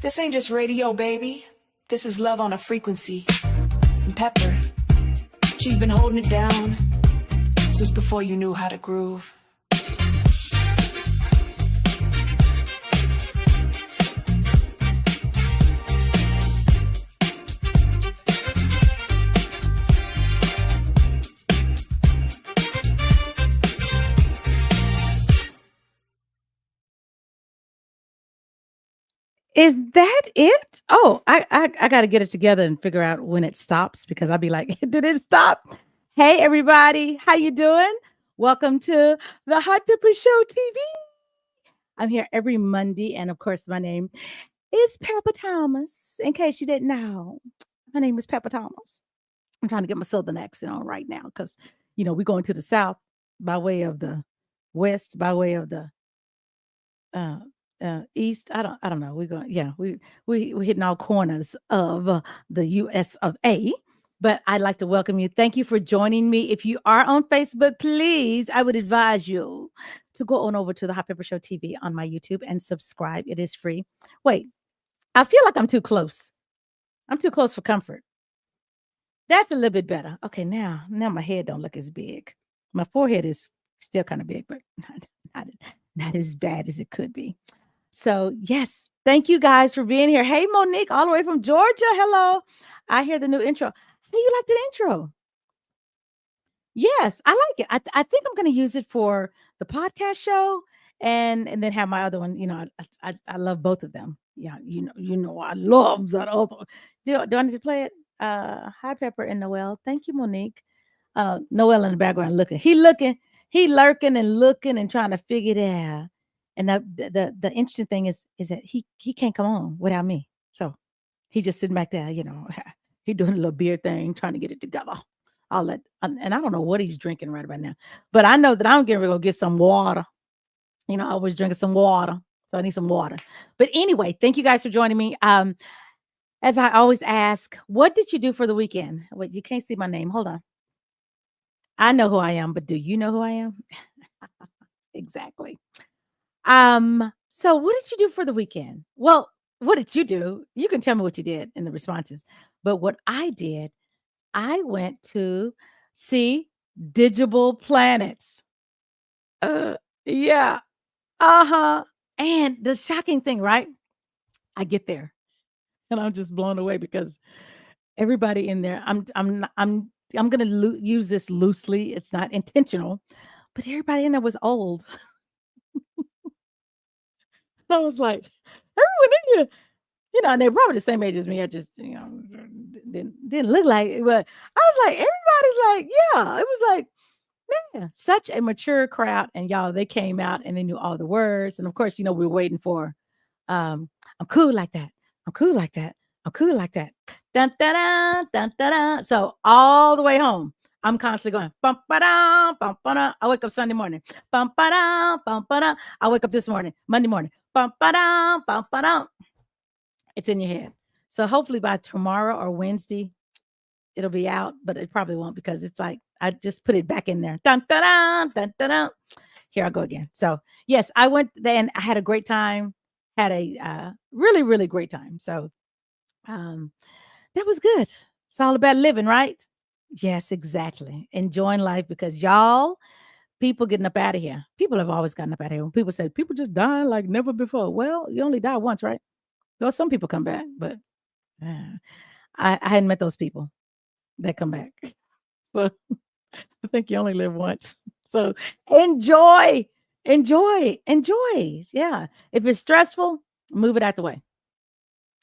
This ain't just radio, baby. This is love on a frequency. And Pepper, she's been holding it down since before you knew how to groove. Is that it? Oh, I got to get it together and figure out when it stops because I'll be like, did it stop? Hey, everybody. How you doing? Welcome to the Hot Pepper Show TV. I'm here every Monday. And of course, my name is Pepper Thomas. In case you didn't know, my name is Pepper Thomas. I'm trying to get my Southern accent on right now because, you know, we're going to the South by way of the West, by way of the East. I don't know. We're going, yeah, we're hitting all corners of the US of A. But I'd like to welcome you. Thank you for joining me. If you are on Facebook, please, I would advise you to go on over to the Hot Pepper Show TV on my YouTube and subscribe. It is free. Wait, I feel like I'm too close. I'm too close for comfort. That's a little bit better. Okay, now my head don't look as big. My forehead is still kind of big, but not as bad as it could be. So, yes, thank you guys for being here. Hey, Monique, all the way from Georgia. Hello. I hear the new intro. How do you like the intro? Yes, I like it. I think I'm going to use it for the podcast show and then have my other one. You know, I love both of them. Yeah, you know, I love that other. Do I need to play it? Hi, Pepper and Noel. Thank you, Monique. Noel in the background looking. He lurking and looking and trying to figure it out. And the interesting thing is that he can't come on without me. So he just sitting back there, you know, he doing a little beer thing, trying to get it together. And I don't know what he's drinking right about now, but I know that I'm getting ready to go get some water. You know, I always drinking some water, so I need some water. But anyway, thank you guys for joining me. As I always ask, what did you do for the weekend? Wait, you can't see my name. Hold on. I know who I am, but do you know who I am? Exactly. So what did you do for the weekend? Well, what did you do? You can tell me what you did in the responses. But what I did, I went to see Digital Planets. Yeah. Uh-huh. And the shocking thing, right? I get there and I'm just blown away because everybody in there, I'm going to use this loosely. It's not intentional, but everybody in there was old. I was like, everyone in here, you know, and they're probably the same age as me. I just, you know, didn't look like it. But I was like, everybody's like, yeah. It was like, man, such a mature crowd. And y'all, they came out and they knew all the words. And of course, you know, we were waiting for, I'm cool like that. I'm cool like that. I'm cool like that. Dun, da, da, dun, da, da. So all the way home, I'm constantly going, bum, ba-da, bum, ba-da. I wake up Sunday morning. Bum, ba-da, bum, ba-da. I wake up this morning, Monday morning. Bum, ba-da, bum, ba-da. It's in your head. So hopefully by tomorrow or Wednesday, it'll be out, but it probably won't because it's like, I just put it back in there. Dun, da, da, dun, da, da. Here I go again. So yes, I went there and I had a great time. Had a really, really great time. So that was good. It's all about living, right? Yes, exactly. Enjoying life because y'all, people getting up out of here. People have always gotten up out of here. When people say people just die like never before. Well, you only die once, right? Well, some people come back, but I hadn't met those people that come back. So I think you only live once. So enjoy. Yeah. If it's stressful, move it out the way.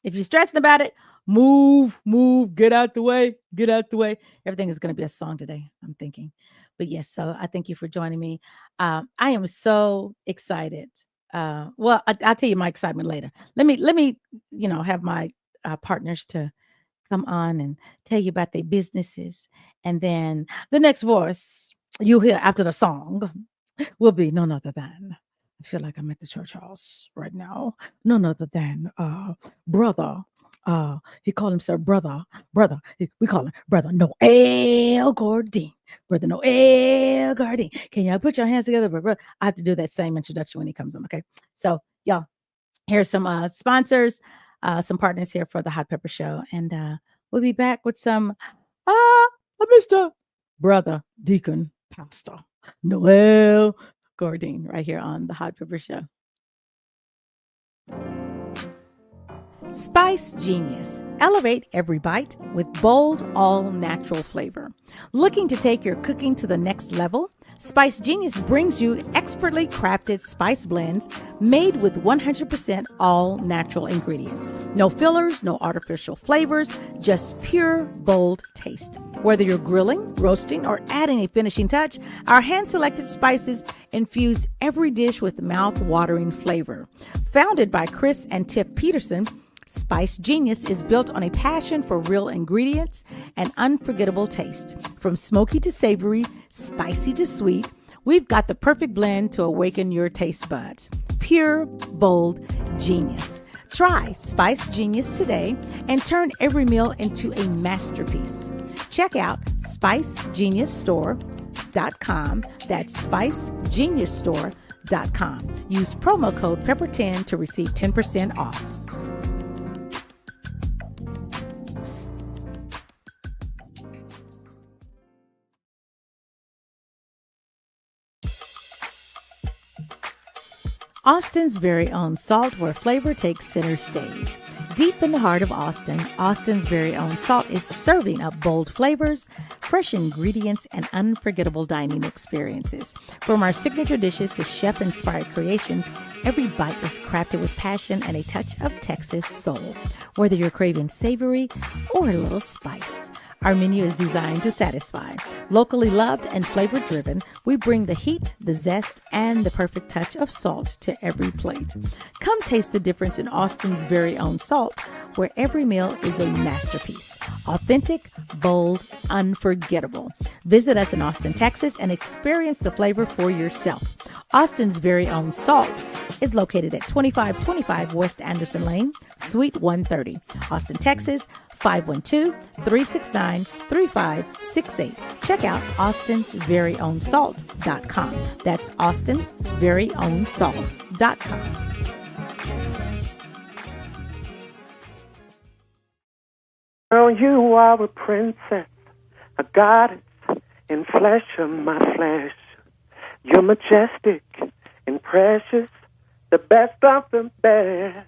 If you're stressing about it, move, get out the way. Everything is going to be a song today, I'm thinking. But yes, so I thank you for joining me. I am so excited. Well, I'll tell you my excitement later. Let me, you know, have my partners to come on and tell you about their businesses. And then the next voice you'll hear after the song will be none other than, I feel like I'm at the church house right now, none other than brother He called himself brother. We call him brother Noel Gourdin. Brother Noel Gourdin. Can y'all put your hands together? Brother, I have to do that same introduction when he comes on. Okay. So y'all, here's some sponsors, some partners here for the Hot Pepper Show. And we'll be back with some Mr. Brother Deacon Pastor Noel Gourdin right here on the Hot Pepper Show. Spice Genius. Elevate every bite with bold, all-natural flavor. Looking to take your cooking to the next level? Spice Genius brings you expertly crafted spice blends made with 100% all-natural ingredients. No fillers, no artificial flavors, just pure, bold taste. Whether you're grilling, roasting, or adding a finishing touch, our hand-selected spices infuse every dish with mouth-watering flavor. Founded by Chris and Tiff Peterson, Spice Genius is built on a passion for real ingredients and unforgettable taste. From smoky to savory, spicy to sweet, we've got the perfect blend to awaken your taste buds. Pure, bold genius. Try Spice Genius today and turn every meal into a masterpiece. Check out SpiceGeniusStore.com. That's SpiceGeniusStore.com. Use promo code PEPPER10 to receive 10% off. Austin's very own salt, where flavor takes center stage. Deep in the heart of Austin, Austin's very own salt is serving up bold flavors, fresh ingredients, and unforgettable dining experiences. From our signature dishes to chef-inspired creations, every bite is crafted with passion and a touch of Texas soul. Whether you're craving savory or a little spice, our menu is designed to satisfy. Locally loved and flavor-driven, we bring the heat, the zest, and the perfect touch of salt to every plate. Come taste the difference in Austin's very own salt, where every meal is a masterpiece. Authentic, bold, unforgettable. Visit us in Austin, Texas, and experience the flavor for yourself. Austin's very own salt is located at 2525 West Anderson Lane, Suite 130, Austin, Texas, 512-369-3568. Check out AustinsVeryOwnSalt.com. That's AustinsVeryOwnSalt.com. Girl, you are a princess, a goddess in flesh of my flesh. You're majestic and precious, the best of the best.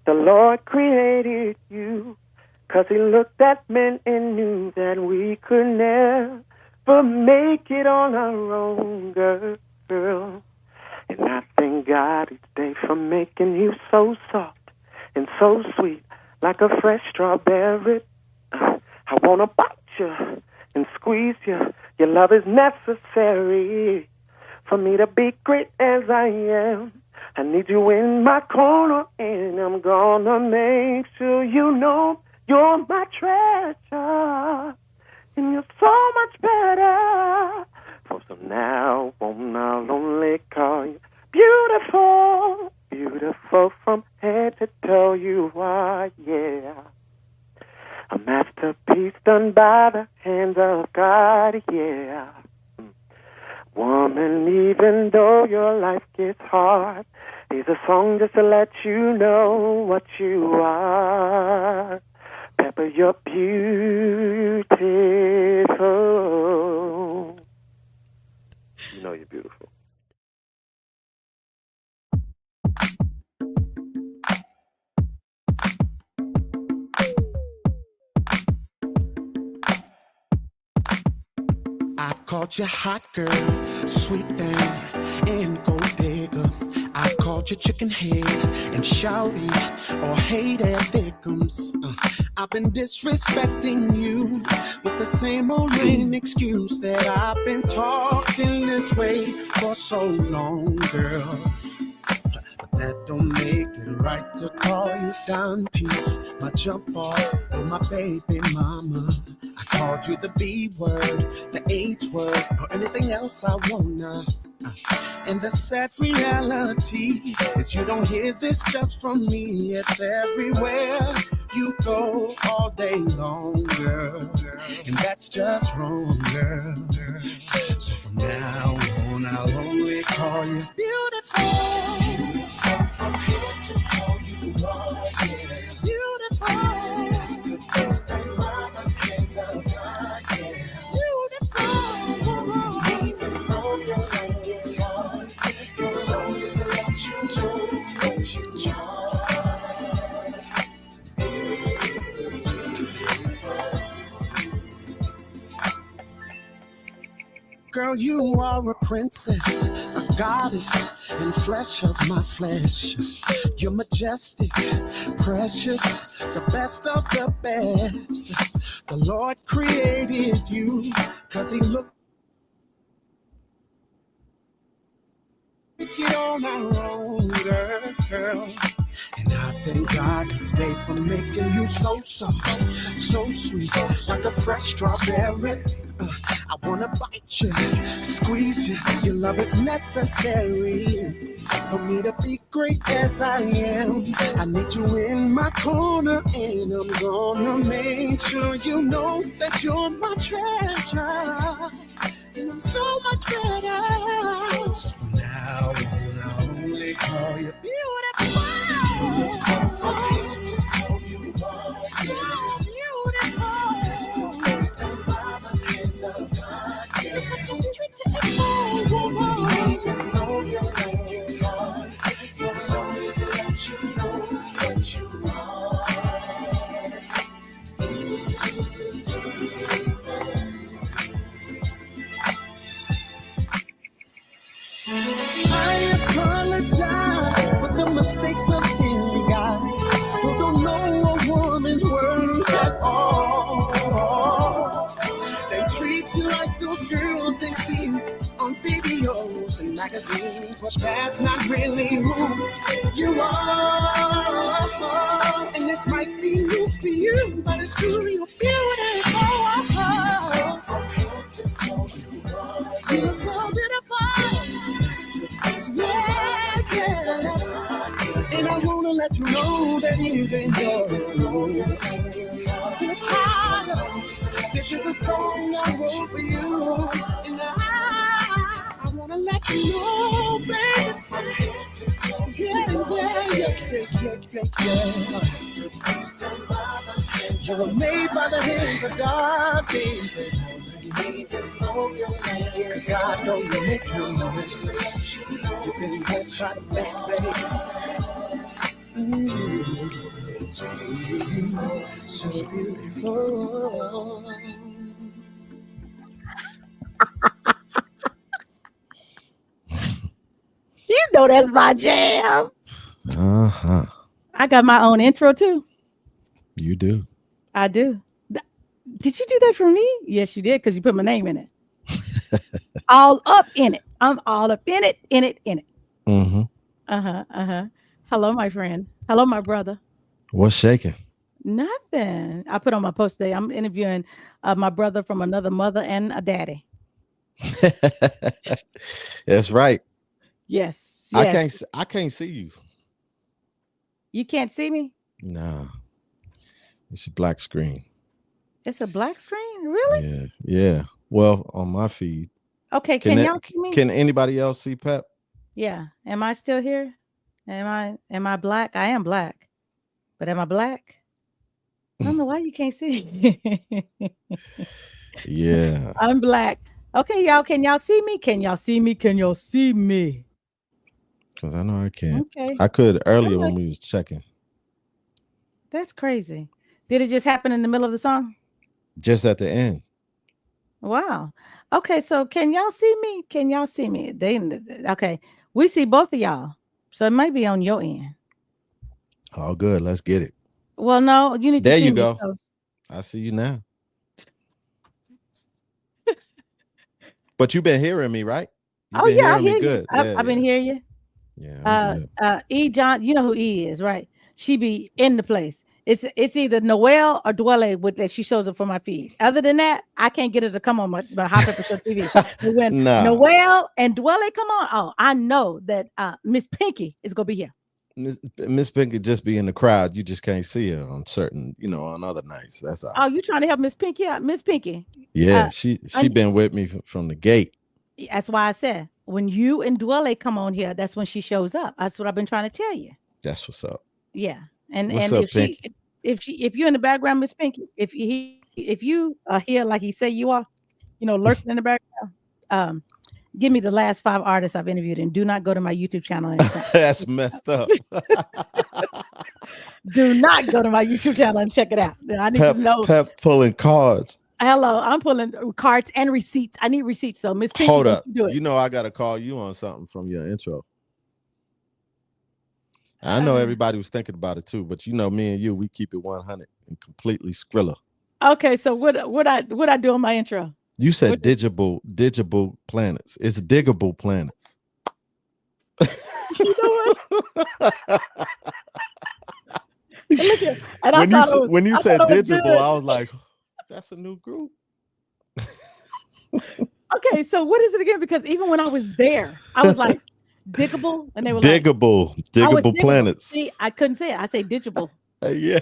The Lord created you, 'cause he looked at men and knew that we could never make it on our own, girl. And I thank God each day for making you so soft and so sweet, like a fresh strawberry. I want to bite you and squeeze you. Your love is necessary for me to be great as I am. I need you in my corner, and I'm gonna make sure you know you're my treasure, and you're so much better. For so now on, I'll only call you beautiful, beautiful from head to toe. You are, yeah, a masterpiece done by the hands of God, yeah. Woman, even though your life gets hard, here's a song just to let you know what you are. Pepper, you're beautiful. You know you're beautiful. I've called you hot girl, sweet thing, and gold digger. I've called you chicken head and shouty or hated thickums. I've been disrespecting you with the same old lame excuse that I've been talking this way for so long, girl. But that don't make it right to call you dime piece, my jump off, or my baby mama. I called you the B word, the H word, or anything else I wanna. And the sad reality is you don't hear this just from me, it's everywhere. you go all day long, girl. And that's just wrong, girl. So from now on, I'll only call you beautiful. Beautiful from head to toe, you are, yeah. Beautiful. That's the best that mother kids of God, yeah. Beautiful. Even though your life gets hard, it's always to let you know what you are. Girl, you are a princess, a goddess in flesh of my flesh. You're majestic, precious, the best of the best. The Lord created you because he looked you on our own, girl. And I thank God each day for making you so soft, so sweet, like a fresh strawberry. I wanna bite you, squeeze you. Your love is necessary for me to be great as I am. I need you in my corner, and I'm gonna make sure you know that you're my treasure. And I'm so much better. So from now on, I'll only call you beautiful. Beautiful from head to toe, you are so beautiful. That's the best that mother kids of God. It's such a beautiful woman. Even though your life gets hard, it's always to let you know what you are. I apologize for the mistakes of silly guys who don't know a woman's worth at all. They treat you like those girls they see on videos and magazines, but that's not really who you are. And this might be news to you, but it's truly beautiful. From head to toe, you are. You're so beautiful. Yeah. And I wanna let you know that even though it's hard, this is a song I wrote for you. And I wanna let you know, baby, from head to toe. Yeah. You were made by the hands of God, baby. Cause God don't make no mess. You've been blessed, try to bless, baby. So beautiful, so beautiful. You know that's my jam. Uh-huh. I got my own intro too. You do. I do. Did you do that for me? Yes, you did, because you put my name in it. All up in it. I'm all up in it. Mm-hmm. Hello, my friend. Hello, my brother. What's shaking? Nothing. I put on my post today. I'm interviewing my brother from another mother and a daddy. That's right. Yes. I can't see you. You can't see me? Nah. It's a black screen. It's a black screen? Really? Yeah. Well, on my feed. Okay, can y'all see me? Can anybody else see Pep? Yeah. Am I still here? Am I black? I am black. But am I black? I don't know why you can't see. Yeah. I'm black. Okay, y'all. Can y'all see me? Can y'all see me? Can y'all see me? Because I know I can't. Okay. I could earlier when we was checking. That's crazy. Did it just happen in the middle of the song? Just at the end. Wow. Okay, so can y'all see me? Can y'all see me? Okay. We see both of y'all. So it might be on your end. Oh, good. Let's get it. Well, no, you need to see me. There you go. So. I see you now. But you've been hearing me, right? I hear you. Good. I've been hearing you. Yeah. E. John, you know who E is, right? She be in the place. It's either Noel or Dwelle that she shows up for my feed. Other than that, I can't get her to come on my Hot Pepper Show TV. When Noel and Dwelle come on, I know that Miss Pinky is gonna be here. Miss Pink could just be in the crowd. You just can't see her on certain, on other nights. That's all. Oh, you trying to help Miss Pinky out? Miss Pinky. Yeah, she been with me from the gate. That's why I said when you and Dwelle come on here, that's when she shows up. That's what I've been trying to tell you. That's what's up. Yeah, and What's up, Pinky? if you're in the background, Miss Pinky, if you are here like he say you are, lurking in the background, give me the last 5 artists I've interviewed, and do not go to my YouTube channel. That's messed up. Do not go to my YouTube channel and check it out. I need to know. Pep pulling cards. Hello, I'm pulling cards and receipts. I need receipts. So Miss Pinky, hold up. Do it. I got to call you on something from your intro. I know everybody was thinking about it too, but me and you, we keep it 100 and completely Skrilla. Okay, so what I do on my intro? You said digital planets. It's diggable planets. You know what? When you said digital, I was like, that's a new group. Okay, so what is it again? Because even when I was there, I was like diggable, and they were diggable planets. See, I couldn't say it. I say digital. Yeah.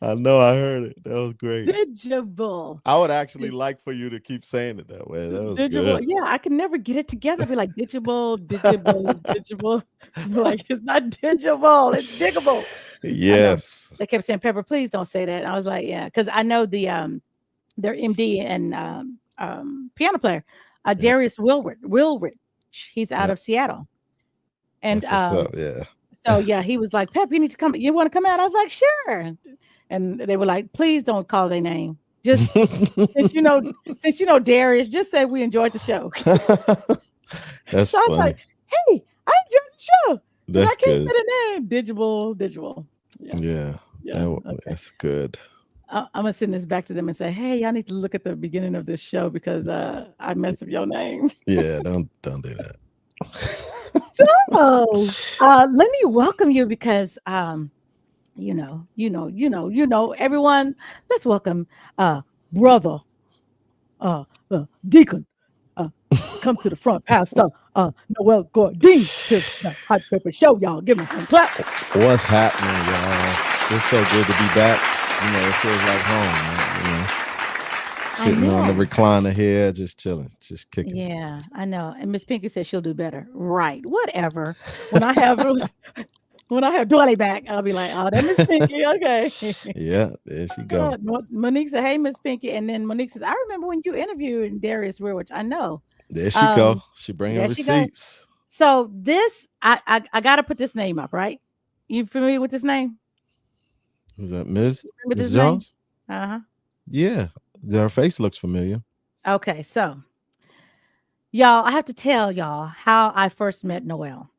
I know, I heard it. That was great. Digital. I would actually like for you to keep saying it that way. That was digital. Good. Yeah, I can never get it together. Be like digital. Like it's not digital, it's diggable. Yes. They kept saying, Pepper, please don't say that. And I was like, yeah, because I know their MD and piano player, Darius Wilrich. He's out of Seattle. And yeah. So yeah, he was like, Pep, you need to come. You want to come out? I was like, sure. And they were like, please don't call their name. Just since you know Darius, just say we enjoyed the show. That's so I was like, hey, I enjoyed the show. That's I can't good. say the name. Digital. Yeah. Okay. That's good. I'm gonna send this back to them and say, hey, y'all need to look at the beginning of this show because I messed up your name. Yeah, don't do that. So let me welcome you because everyone. Let's welcome brother Deacon. Come to the front, Pastor Noel Gourdin to the Hot Pepper Show. Y'all give me some clap. What's happening, y'all? It's so good to be back. It feels like home, man. Sitting on the recliner here, just chilling, just kicking. Yeah, I know. And Miss Pinky said she'll do better. Right. Whatever. When I have Dwelle back, I'll be like, oh, that Miss Pinky. Okay. Yeah, there she goes. Monique said, hey, Miss Pinky. And then Monique says, I remember when you interviewed Darius Wilrich. I know. There she go. She bringing receipts. So this, I got to put this name up, right? You familiar with this name? Who's that, Ms. Jones? Uh-huh. Yeah. Her face looks familiar. Okay, so y'all, I have to tell y'all how I first met Noel.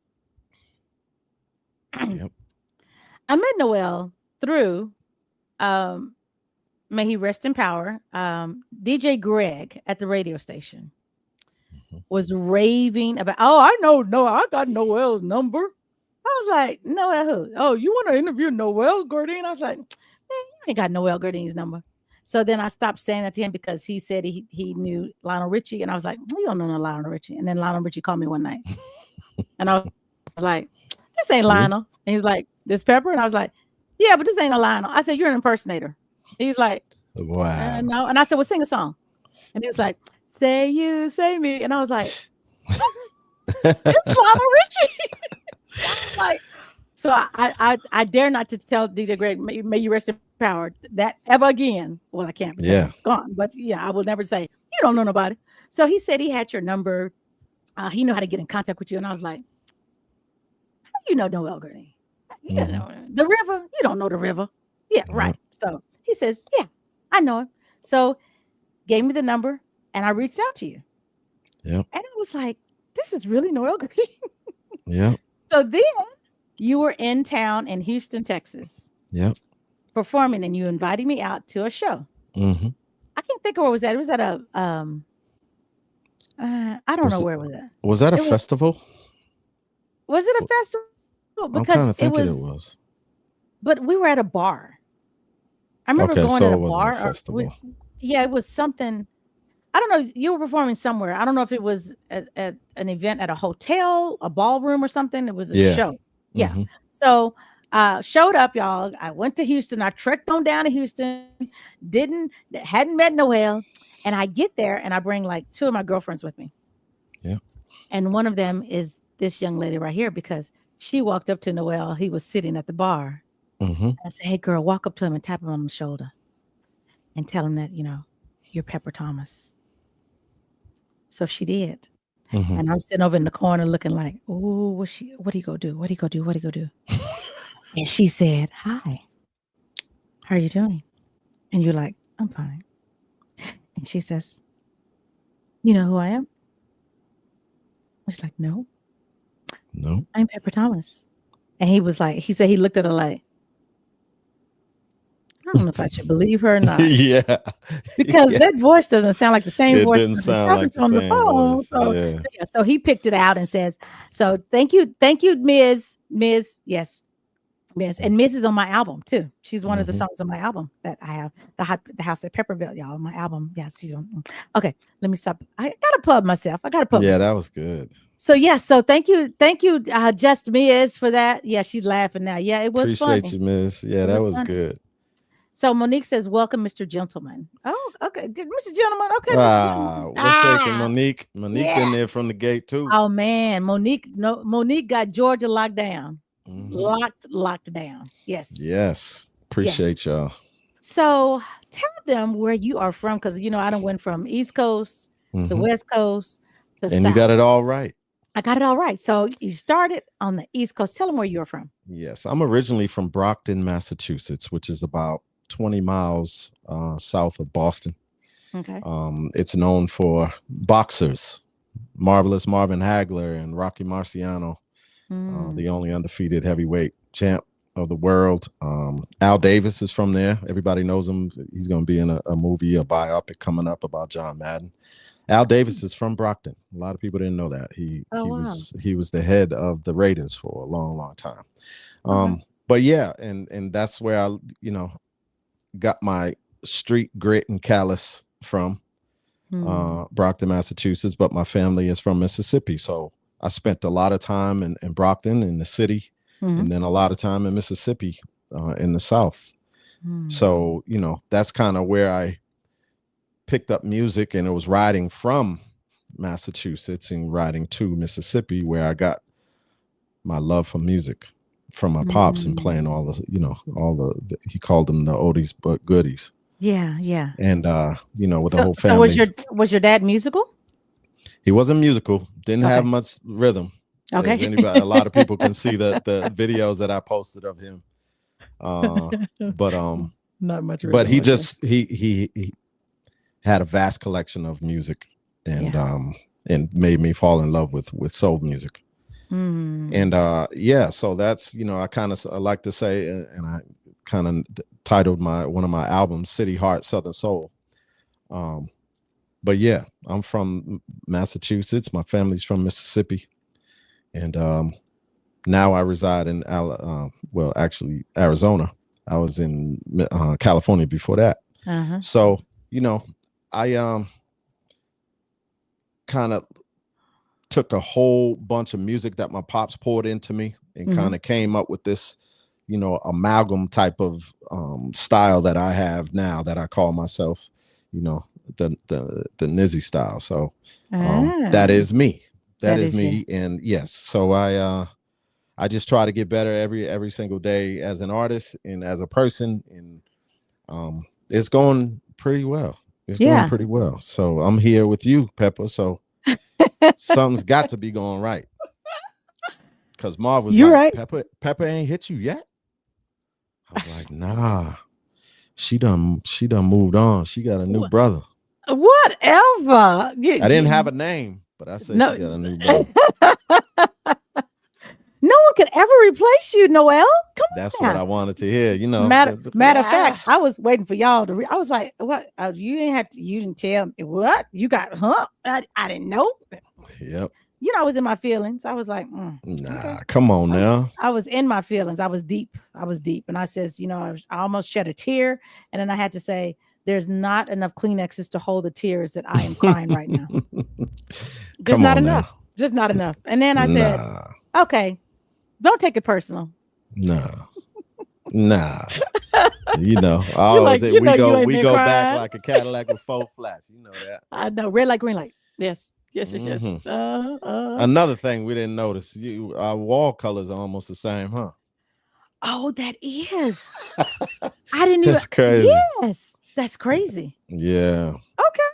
Yep. I met Noel through, may he rest in power, DJ Greg at the radio station was raving about, I got Noel's number. I was like, Noel who? Oh, you want to interview Noel Gourdin? I was like, man, you ain't got Noel Gourdin's number. So then I stopped saying that to him because he said he knew Lionel Richie. And I was like, you don't know no Lionel Richie. And then Lionel Richie called me one night. And I was like, this ain't Lionel. And he was like, this Pepper? And I was like, yeah, but this ain't a Lionel. I said, you're an impersonator. He's like, wow. No. And I said, well, sing a song. And he was like, say you, say me. And I was like, it's Lionel Richie. Like, so I dare not to tell DJ Greg, may you rest in power, that ever again. Well, I can't because it's gone. But yeah, I will never say, you don't know nobody. So he said he had your number. He knew how to get in contact with you. And I was like, how do you know Noel Gourdin? You don't know the river. You don't know the river. Yeah, right. So he says, yeah, I know him. So gave me the number and I reached out to you. Yeah. And I was like, this is really Noel Gourdin. Yeah. So then you were in town in Houston, Texas. Yeah. Performing, and you invited me out to a show. Mm-hmm. I can't think of where it was at. It was at a I don't know where it was at. Was that a festival? Was it a festival? Because it was. But we were at a bar. I remember going to a bar. It was something. I don't know. You were performing somewhere. I don't know if it was at an event at a hotel, a ballroom, or something. It was a show. Yeah. Mhm. So showed up, y'all. I went to Houston. I trekked on down to Houston. Hadn't met Noel. And I get there and I bring like 2 of my girlfriends with me. Yeah. And one of them is this young lady right here because she walked up to Noel. He was sitting at the bar. Mhm. I said, hey, girl, walk up to him and tap him on the shoulder and tell him that, you're Pepper Thomas. So she did. Mhm. And I'm sitting over in the corner looking like, oh, what he go do? What he go do? What he go do? And she said, hi, how are you doing? And you're like, I'm fine. And she says, you know who I am? It's like, no, No. I'm Pepper Thomas. And he was like, he said he looked at her like, I don't know if I should believe her or not. Yeah. Because that voice doesn't sound like the same It voice didn't that sound like the on the same phone. voice. So, Yeah. so he picked it out and says, so thank you, Ms. Yes, Ms. And Ms. is on my album too. She's one of the Mhm. songs on my album that I have. The House that Pepper built, y'all. My album. Yes, she's on. Okay, let me stop. I gotta pub myself. Yeah, myself. that was good. So yeah, so thank you, Just Ms. for that. Yeah, she's laughing now. Yeah, it was Appreciate funny. you, Miss. Yeah, It that was was funny. good. So Monique says, welcome, Mr. Gentleman. Oh, okay. Mr. Gentleman. Okay, Mr. Gentleman. What's shaking, Monique? Monique yeah. been there from the gate too. Oh man, Monique got Georgia locked down. Mhm. Locked down. Yes. Yes. Appreciate y'all. So tell them where you are from, because I done went from East Coast to Mhm. West Coast to And South. you got it all right. I got it all right. So you started on the East Coast. Tell them where you're from. Yes, I'm originally from Brockton, Massachusetts, which is about 20 miles south of Boston. Okay. It's known for boxers, Marvelous Marvin Hagler and Rocky Marciano, the only undefeated heavyweight champ of the world. Al Davis is from there. Everybody knows him. He's going to be in a movie, a biopic coming up about John Madden. Al Davis is from Brockton. A lot of people didn't know that. He was the head of the Raiders for a long, long time. But yeah, and that's where I, got my street grit and callous from, Brockton, Massachusetts. But my family is from Mississippi, so I spent a lot of time in Brockton, in the city, and then a lot of time in Mississippi, in the South. So that's kind of where I picked up music, and it was riding from Massachusetts and riding to Mississippi where I got my love for music from my pops and playing all the he called them the oldies but goodies. Yeah. And with the whole family. So was your dad musical? He wasn't musical, didn't have much rhythm. Okay. A lot of people can see the videos that I posted of him. But not much rhythm. But he just he had a vast collection of music, and made me fall in love with soul music. And so that's I like to say, and I kind of titled one of my albums City Heart Southern Soul. But yeah, I'm from Massachusetts. My family's from Mississippi, and now I reside in Arizona. I was in California before that. So I kind of took a whole bunch of music that my pops poured into me and kind of came up with this, amalgam type of style that I have now that I call myself, the Nizzy style. So that is me. That is me. You. And yes, so I just try to get better every single day as an artist and as a person, and it's going pretty well. It's going pretty well. So I'm here with you, Pepper. So something's got to be going right. Because Marv was like, right. Pepper ain't hit you yet. I was like, nah. She done moved on. She got a new brother. Whatever. I didn't have a name, but I said she got a new brother. No one could ever replace you, Noel. That's what I wanted to hear. Matter of fact, I was waiting for y'all to. I was like, "What? You didn't tell me what you got? Huh? I didn't know." Yep. I was in my feelings. I was like, "Nah, okay. Come on now." I was in my feelings. I was deep, and I says, I almost shed a tear, and then I had to say, "There's not enough Kleenexes to hold the tears that I am crying right now. Just not enough. Just not enough." And then I said, "Okay." Don't take it personal. Nah. You know, I always like, we go back like a Cadillac with 4 flats. You know that. I know. Red light, green light. Yes. Another thing we didn't notice, our wall colors are almost the same, huh? Oh, that is. I didn't even. That's crazy. Yes, that's crazy. Yeah. Okay.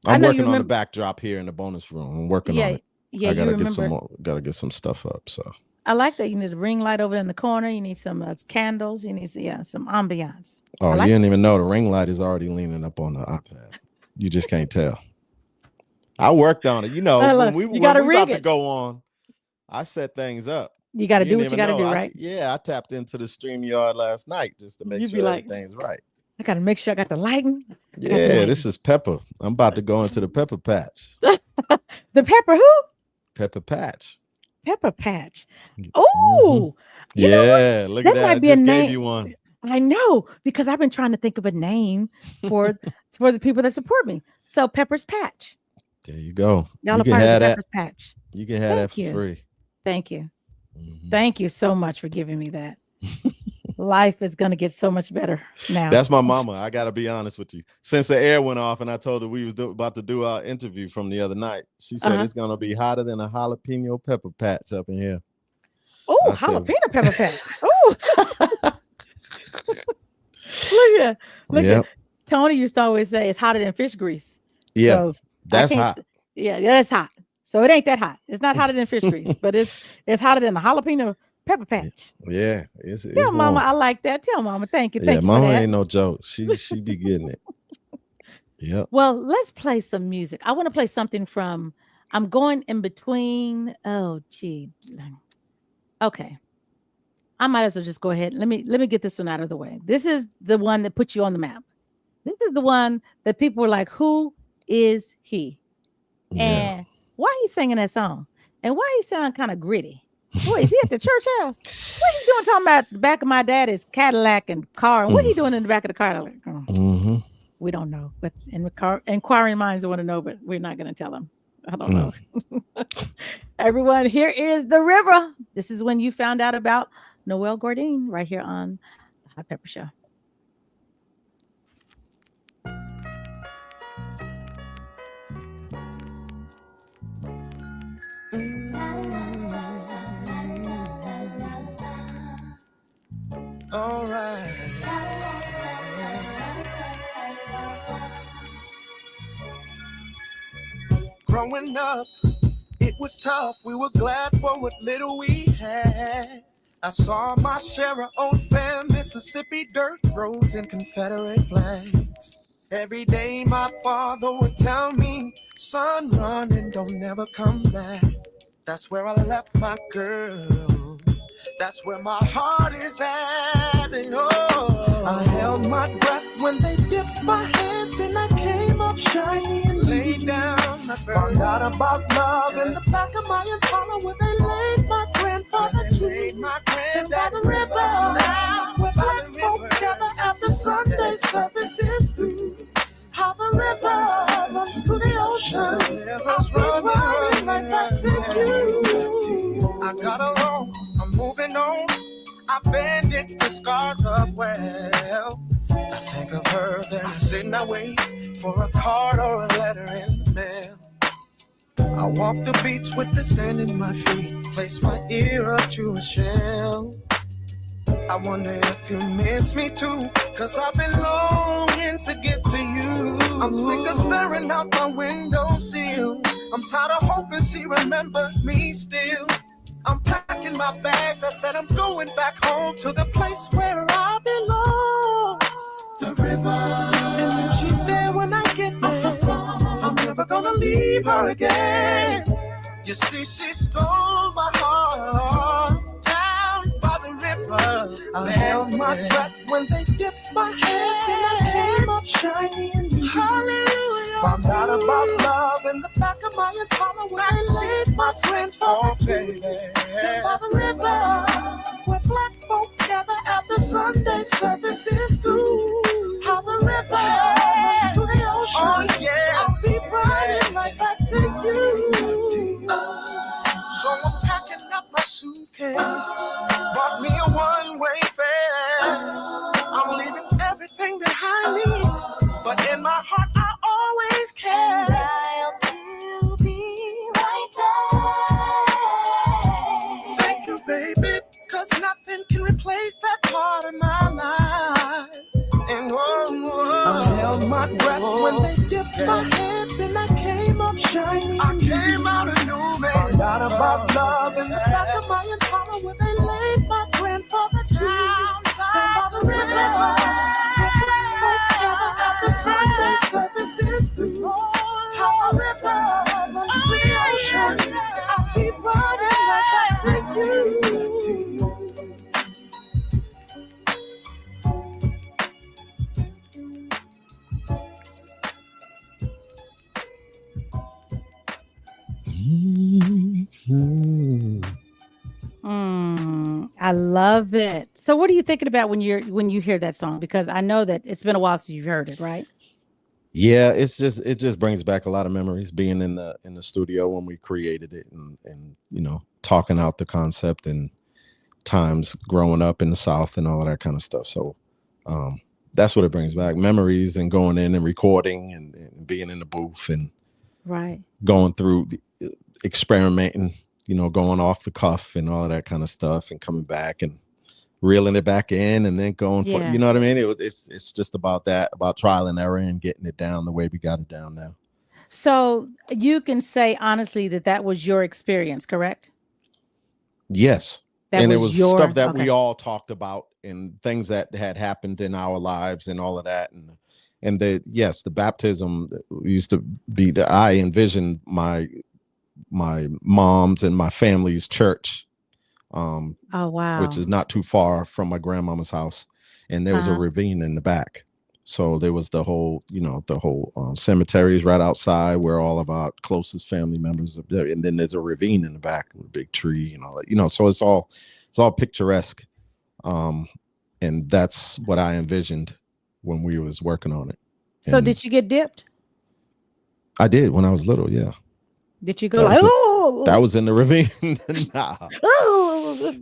I'm working on the backdrop here in the bonus room. I'm working on it. Yeah, I gotta get some more. Gotta get some stuff up. So I like that. You need a ring light over in the corner. You need some candles. You need some ambiance. Oh, you didn't even know the ring light is already leaning up on the iPad. You just can't tell. I worked on it. You know, when we about to go on, I set things up. You got to do what you got to do, right? I tapped into the StreamYard last night just to make sure everything's right. I got to make sure I got the lighting. Yeah, this is Pepper. I'm about to go into the Pepper Patch. The Pepper who? Pepper Patch. Pepper Patch. Oh, yeah. Look at that. Might be I just a name. gave you one. I know, because I've been trying to think of a name for the people that support me. So Pepper's Patch. There you go. Y'all are part of the Pepper's Patch. You can have that for free. Thank you. Thank you so much for giving me that. Life is going to get so much better now. That's my mama. I got to be honest with you. Since the air went off and I told her we was about to do our interview from the other night, she said it's going to be hotter than a jalapeno pepper patch up in here. Oh, jalapeno pepper patch. Oh. Look at Tony used to always say it's hotter than fish grease. Yeah, so that's hot. Yeah, that's hot. So it ain't that hot. It's not hotter than fish grease, but it's hotter than a jalapeno pepper patch. Yeah, tell Mama I like that. Tell Mama thank you. Thank you. Mama ain't no joke. She be getting it. Yep. Well, let's play some music. I want to play something from. I'm going in between. Oh, gee. Okay. I might as well just go ahead. Let me get this one out of the way. This is the one that put you on the map. This is the one that people were like, "Who is he?" And why he singing that song? And why he sound kind of gritty? Boy, is he at the church house? What he doing talking about the back of my daddy's Cadillac and car? And what he doing in the back of the car? We don't know. But inquiring minds want to know, but we're not going to tell them. I don't know. Everyone, here is The River. This is when you found out about Noel Gourdin right here on the Hot Pepper Show. All right. Growing up, it was tough. We were glad for what little we had. I saw my share of old fam, Mississippi dirt roads and Confederate flags. Every day my father would tell me, son, run and don't never come back. That's where I left my girl. That's where my heart is at. And I held my breath when they dipped my head. Then I came up shiny and laid down. I found out about love in the back of my Impala where they laid my grandfather to. And by the river now, where black folk gather at the Sunday services through. How the river runs to the ocean. I'll be running right back to you. I got along, I'm moving on. I bandaged the scars up well. I think of her, then I sit and I wait for a card or a letter in the mail. I walk the beach with the sand in my feet, place my ear up to a shell. I wonder if you miss me too, cause I've been longing to get to you. I'm sick of staring out my window sill. I'm tired of hoping she remembers me still. I'm packing my bags, I said I'm going back home to the place where I belong. The river. And if she's there when I get there, I'm never gonna leave her again. You see, she stole my heart down by the river. I held my breath when they dipped my head. Then I came up shiny and new. Hallelujah. Found out about love in the back of my Impala where I laid my grandfather to. By the river, where black folks gather at the Sunday services through. How the river runs to the ocean. Oh, yeah. I'll be running right back to you. So I'm packing up my suitcase. a one-way fare. I'm leaving everything behind me, but in my heart I always care. And I'll still be right there. Thank you, baby, 'cause nothing can replace that part of my life. And I held my breath when they dipped my head, then I came up shining. I came out a new man. Found out about love in the back of my Impala where they laid my grandfather to. Down by the river, together at the Sunday services through. How the river runs to the ocean. I'll be running right back to you. I love it. So what are you thinking about when you hear that song? Because I know that it's been a while since you've heard it, right? Yeah, it just brings back a lot of memories being in the studio when we created it and you know, talking out the concept and times growing up in the South and all of that kind of stuff. So that's what it brings back, memories and going in and recording and being in the booth and right, going through experimenting, you know, going off the cuff and all of that kind of stuff and coming back and reeling it back in and then going for, you know what I mean? It's just about that, about trial and error and getting it down the way we got it down now. So you can say honestly that was your experience, correct? Yes. And it was stuff that we all talked about and things that had happened in our lives and all of that. And the baptism used to be that I envisioned my mom's and my family's church. Oh wow. Which is not too far from my grandmama's house. And there was a ravine in the back. So there was the whole cemeteries right outside where all of our closest family members are there. And then there's a ravine in the back with a big tree and all that, you know, so it's all picturesque. And that's what I envisioned when we was working on it. So did you get dipped? I did when I was little, yeah. Did you go that was in the ravine? Nah.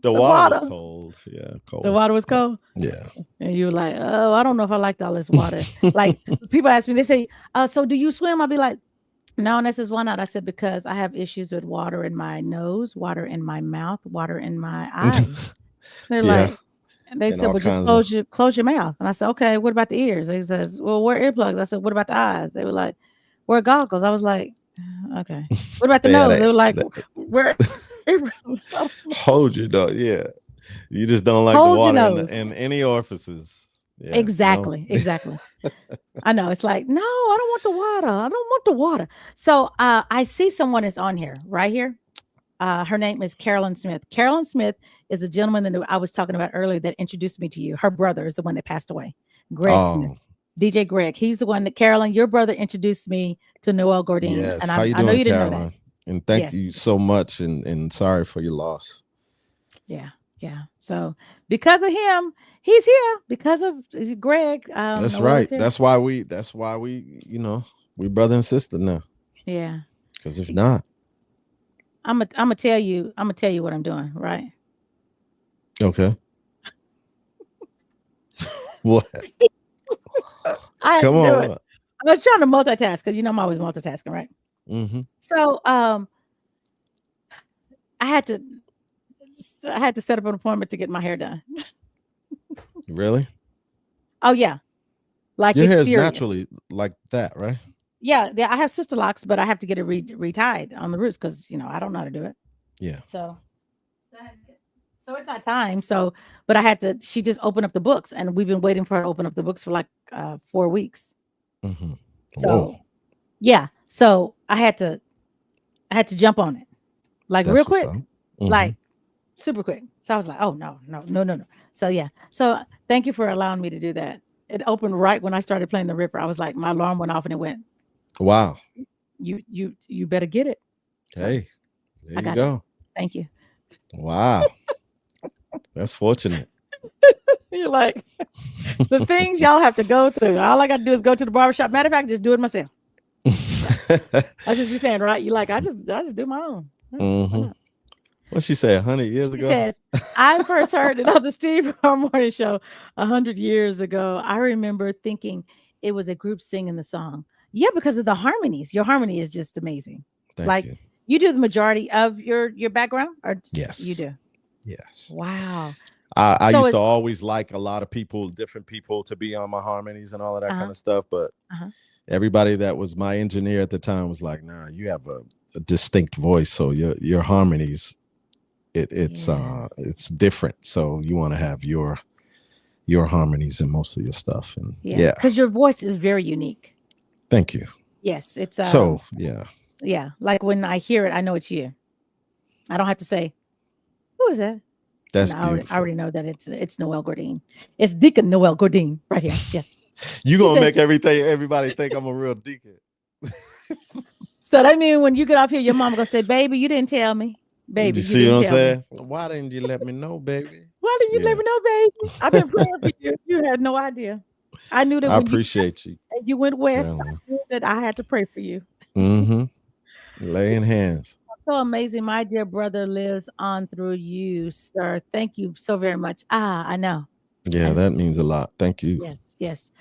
The water was cold. Yeah, cold. The water was cold? Yeah. And you were like, oh, I don't know if I liked all this water. Like people ask me, they say, so do you swim? I'll be like, no. And I says, why not? I said, because I have issues with water in my nose, water in my mouth, water in my eyes. They're like, and they said, well, just close your mouth. And I said, okay, what about the ears? They says, well, wear earplugs. I said, what about the eyes? They were like, wear goggles. I was like, okay. What about the nose? They were like, where? Hold your nose. Yeah. You just don't like the water in any orifices. Yeah, exactly. No. Exactly. I know. It's like, no, I don't want the water. I don't want the water. So I see someone is on here, right here. Her name is Carolyn Smith. Carolyn Smith is a gentleman that I was talking about earlier that introduced me to you. Her brother is the one that passed away. Greg Smith. DJ Greg. He's the one that, Carolyn, your brother introduced me to Noel Gourdin. Yes. And How you doing, I know you didn't Caroline? know that. And thank you so much. And sorry for your loss. Yeah. Yeah. So because of him, he's here. Because of Greg. That's right. That's why we, you know, we brother and sister now. Yeah. Because if not, I'm gonna tell you what I'm doing, right? Okay. What? Come on. I was trying to multitask because you know I'm always multitasking, right? Mm-hmm. So I had to set up an appointment to get my hair done. Really? Oh yeah. Like your hair is serious. Naturally like that, right? Yeah, I have sister locks, but I have to get it retied on the roots because you know I don't know how to do it. Yeah. So it's not time. So, but I had to. She just opened up the books, and we've been waiting for her to open up the books for like 4 weeks. Mm-hmm. So, yeah. So I had to jump on it, like real quick, like super quick. So I was like, oh no. So yeah. So thank you for allowing me to do that. It opened right when I started playing the Ripper. I was like, my alarm went off and it went. Wow. You better get it. Hey, there you go. Thank you. Wow. That's fortunate. You're like, the things y'all have to go through. All I got to do is go to the barbershop. Matter of fact, just do it myself. That's what you're saying, right? You're like, I just do my own. Mm-hmm. What she say? 100 years She ago. says, I first heard it on the Steve Harvey Morning Show 100 years ago. I remember thinking it was a group singing the song. Yeah, because of the harmonies. Your harmony is just amazing. Thank you. You do the majority of your background, or Yes, you do. Yes. Wow. I used to always like a lot of people, different people, to be on my harmonies and all of that kind of stuff. But everybody that was my engineer at the time was like, "Nah, you have a distinct voice, so your harmonies, it's different. So you want to have your harmonies in most of your stuff." And because your voice is very unique. Thank you. Yes, it's yeah. Like when I hear it, I know it's you. I don't have to say, "Who is that?" That's I beautiful. already know that it's Noel Gourdin. It's Deacon Noel Gourdin right here. Yes. You gonna make everybody think I'm a real deacon. So that means when you get off here, your mom gonna say, "Baby, you didn't tell me." Baby, you see what I'm saying? Why didn't you let me know, baby? Why didn't you let me know, baby? I've been praying for you. You had no idea. I knew that. I appreciate you. And you went west. I knew that I had to pray for you. Laying hands. So amazing. My dear brother lives on through you, sir. Thank you so very much. I know. Yeah, that means a lot. Thank you. Yes.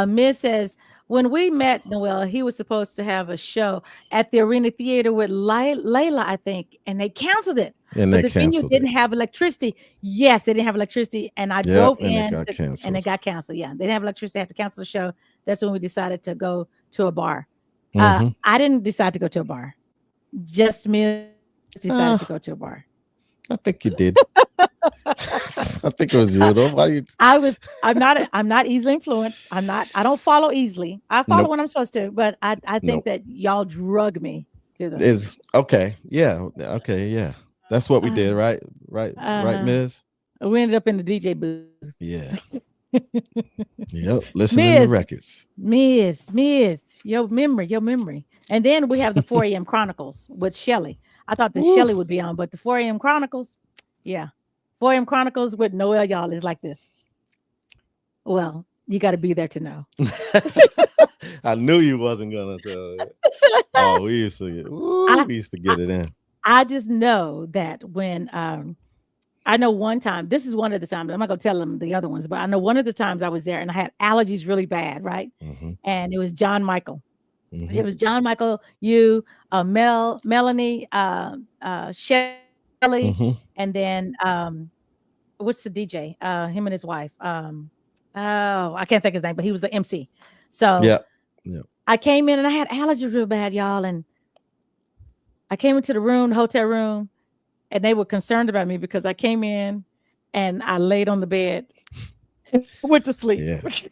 Miss says, when we met Noel, he was supposed to have a show at the Arena Theater with Layla, I think, and they canceled it. And the venue didn't have electricity. Yes, they didn't have electricity. And I drove in and it got canceled. Yeah, they didn't have electricity. I had to cancel the show. That's when we decided to go to a bar. I didn't decide to go to a bar. Just me decided to go to a bar. I think you did. I think it was you though. I'm not easily influenced. I don't follow easily. I follow when I'm supposed to, but I think that y'all drug me to them. Is okay. Yeah. Okay. Yeah. That's what we did, right? Right, Miz? We ended up in the DJ booth. Yeah. Yep. Listening to records. Miz, your memory. And then we have the 4 a.m. Chronicles with Shelly. I thought that Shelly would be on, but the 4 a.m. Chronicles, 4 a.m. Chronicles with Noel, y'all, is like this. Well, you got to be there to know. I knew you wasn't gonna tell it. Oh, we used to get it in. I just know that when I know one time, this is one of the times, I'm not gonna tell them the other ones, but I know one of the times I was there and I had allergies really bad, right? And it was John Michael. It was John Michael, you, Melanie, Shelly, and then what's the DJ? Him and his wife. I can't think of his name, but he was the MC. So I came in and I had allergies real bad, y'all. And I came into the hotel room, and they were concerned about me because I came in and I laid on the bed. Went to sleep. Yeah, she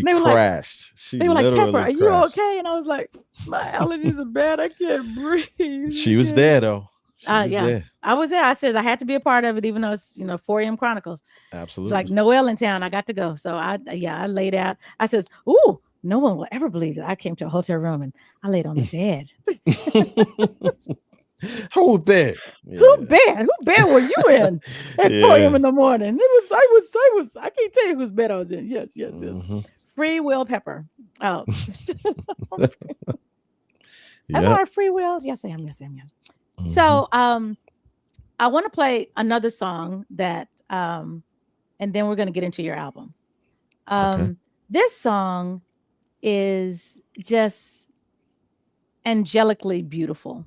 crashed. They were like, Pepper, are you okay? And I was like, my allergies are bad. I can't breathe. She was there though. There. I was there. I said I had to be a part of it, even though it's 4 a.m. Chronicles. Absolutely. It's like Noel in town. I got to go. So I laid out. I says, ooh, no one will ever believe that I came to a hotel room and I laid on the bed. Who bed? Yeah. Who bed were you in at 4 a.m. in the morning? I can't tell you whose bed I was in. Yes. Free Will Pepper. Oh. Am I Free Will? Yes, I am. So I want to play another song that and then we're going to get into your album. This song is just angelically beautiful.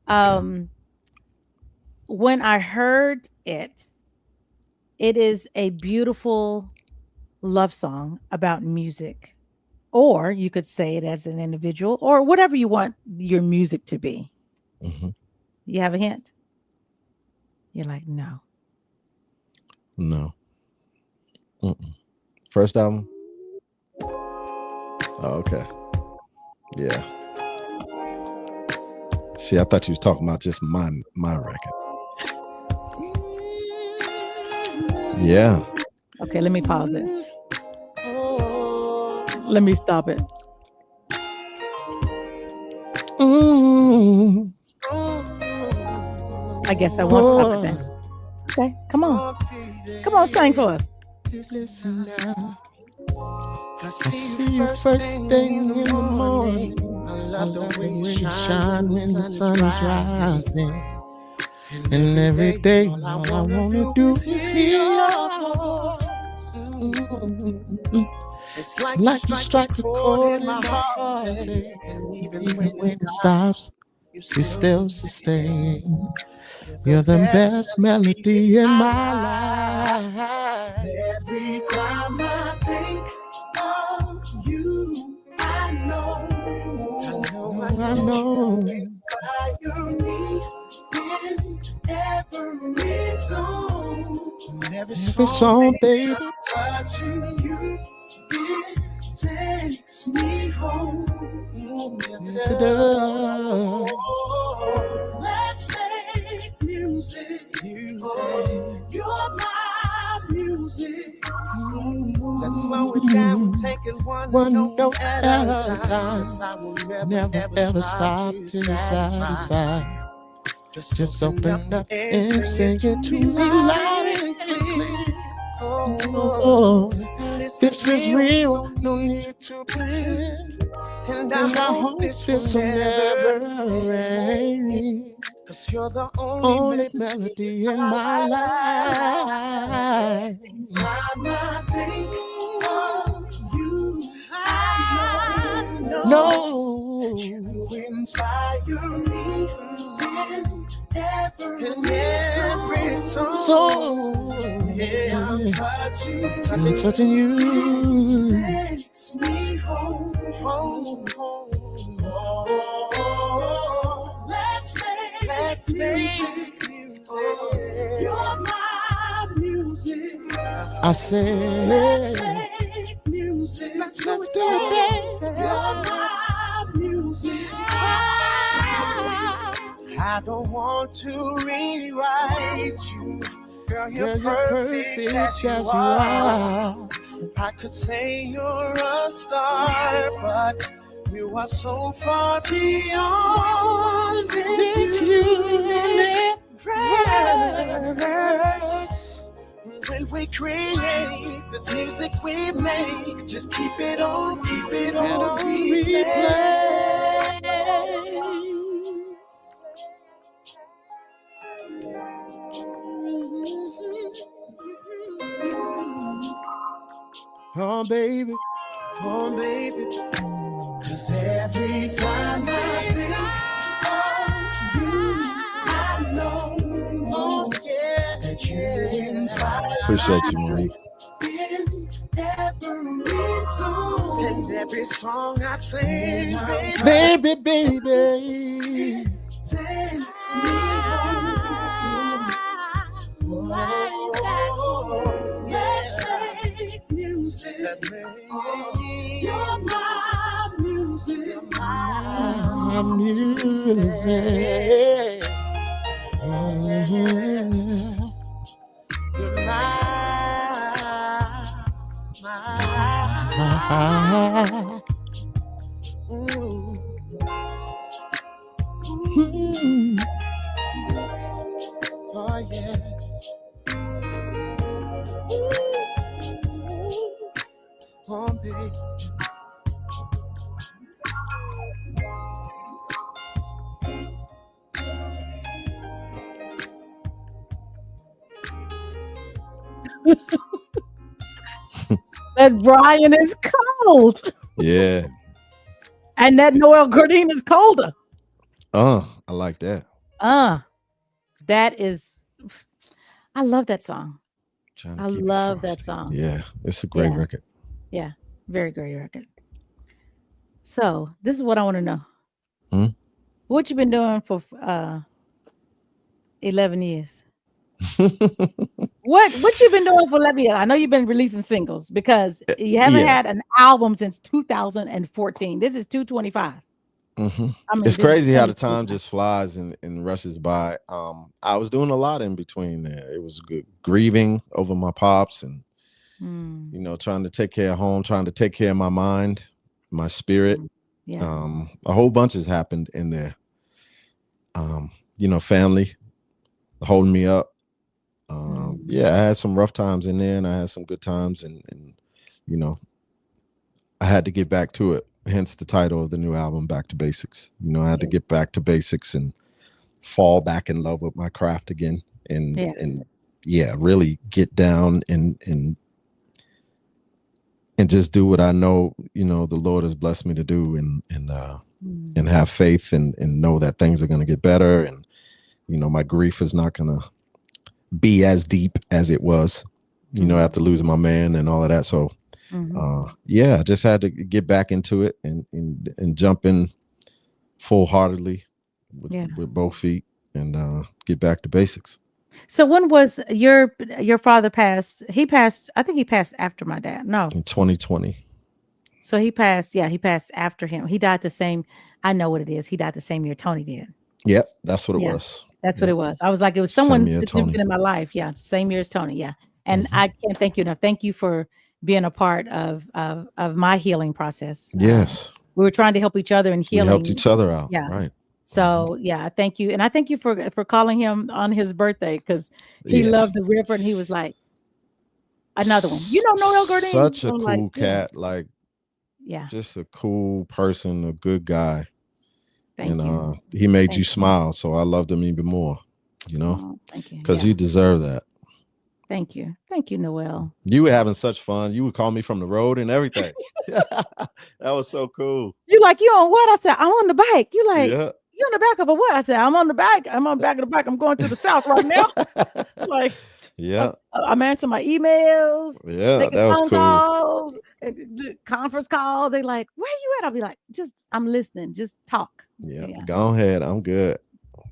When I heard it is a beautiful love song about music, or you could say it as an individual, or whatever you want your music to be. You have a hint? You're like, no. First album? Oh, okay. Yeah. See, I thought you was talking about just my record. Yeah. Okay, let me pause it. Let me stop it. I guess I won't stop it then. Okay, come on, sing for us. Listen now. I see you first thing in the morning. I love the way you shine when the sun is rising. And every day, all I wanna do is hear your voice. It's like you strike a chord in my heart, baby. And even when it stops, you still sustain. You're the best melody in my life. Every time I think of you, I know. Inspire me in every song. Every song, baby. Touching you, it takes me home. Yes, it does. Let's make music. Oh, you're my music. Let's slow it down, taking one note at a time. I will never ever stop till you're satisfied. Just open up and sing it to me loud and clear. Oh, this is real, no need to pretend. And I hope this will never end. 'Cause you're the only melody in my life. Time I think of you, I know you inspire me in every song. Yeah, I'm touching you. Takes me home. Let's make music. You're my music. I say, let's make music. Let's do it, baby. You're my music. I don't want to rewrite you. Girl, you're perfect as you are. I could say you're a star, but you are so far beyond this universe. When we create this music we make, just keep it on replay. Oh baby, 'cause every time I think of you, I know, oh yeah, that you inspire. Appreciate you, Marie. In every song I sing, Baby. Takes me home. Let's make music. You're my music. My music. You're ooh. Oh yeah. Ooh. Oh baby. That Brian is cold. Yeah. And that Noel Gourdin is colder. I like that. That is, I love that song. I Keep It love that Frosty. song. Yeah, it's a great record. Yeah, very great record. So this is what I want to know. What you been doing for 11 years? What you been doing for 11 years? I know you've been releasing singles because you haven't had an album since 2014. This is 225. I mean, it's crazy how the time just flies and rushes by. I was doing a lot in between there. It was good grieving over my pops and you know, trying to take care of home, trying to take care of my mind, my spirit. A whole bunch has happened in there. You know, family holding me up. I had some rough times in there and I had some good times and you know, I had to get back to it. Hence the title of the new album, Back to Basics. You know, I had to get back to basics and fall back in love with my craft again, and really get down and just do what I know, you know, the Lord has blessed me to do, and have faith and know that things are going to get better. And, you know, my grief is not going to be as deep as it was, you know, after losing my man and all of that. So, I just had to get back into it and jump in full-heartedly with both feet and get back to basics. So when was your father passed? He passed, I think he passed after my dad. No. In 2020. So he passed after him. He died the same, I know what it is. He died the same year Tony did. Yep, that's what it was. That's what it was. I was like, it was someone significant in my life. Yeah, same year as Tony. Yeah. And I can't thank you enough. Thank you for being a part of my healing process. Yes. We were trying to help each other in healing. We helped each other out. Yeah. Right. So thank you. And I thank you for calling him on his birthday, because he loved the river and he was like, another one. You know Noel Gourdin? Such a cool cat. Like, yeah, just a cool person, a good guy. Thank you. He made you smile. So I loved him even more, you know, thank you. Because you deserve that. Thank you. Thank you, Noel. You were having such fun. You would call me from the road and everything. That was so cool. You like, you on what? I said, I'm on the bike. You like, yeah. You on the back of a what? I said, I'm on the back. I'm on the back of the bike. I'm going to the south right now. Like, yeah. I'm answering my emails. Yeah, that was cool. Calls, conference calls. They like, where you at? I'll be like, I'm listening. Just talk. Yeah. Go ahead. I'm good.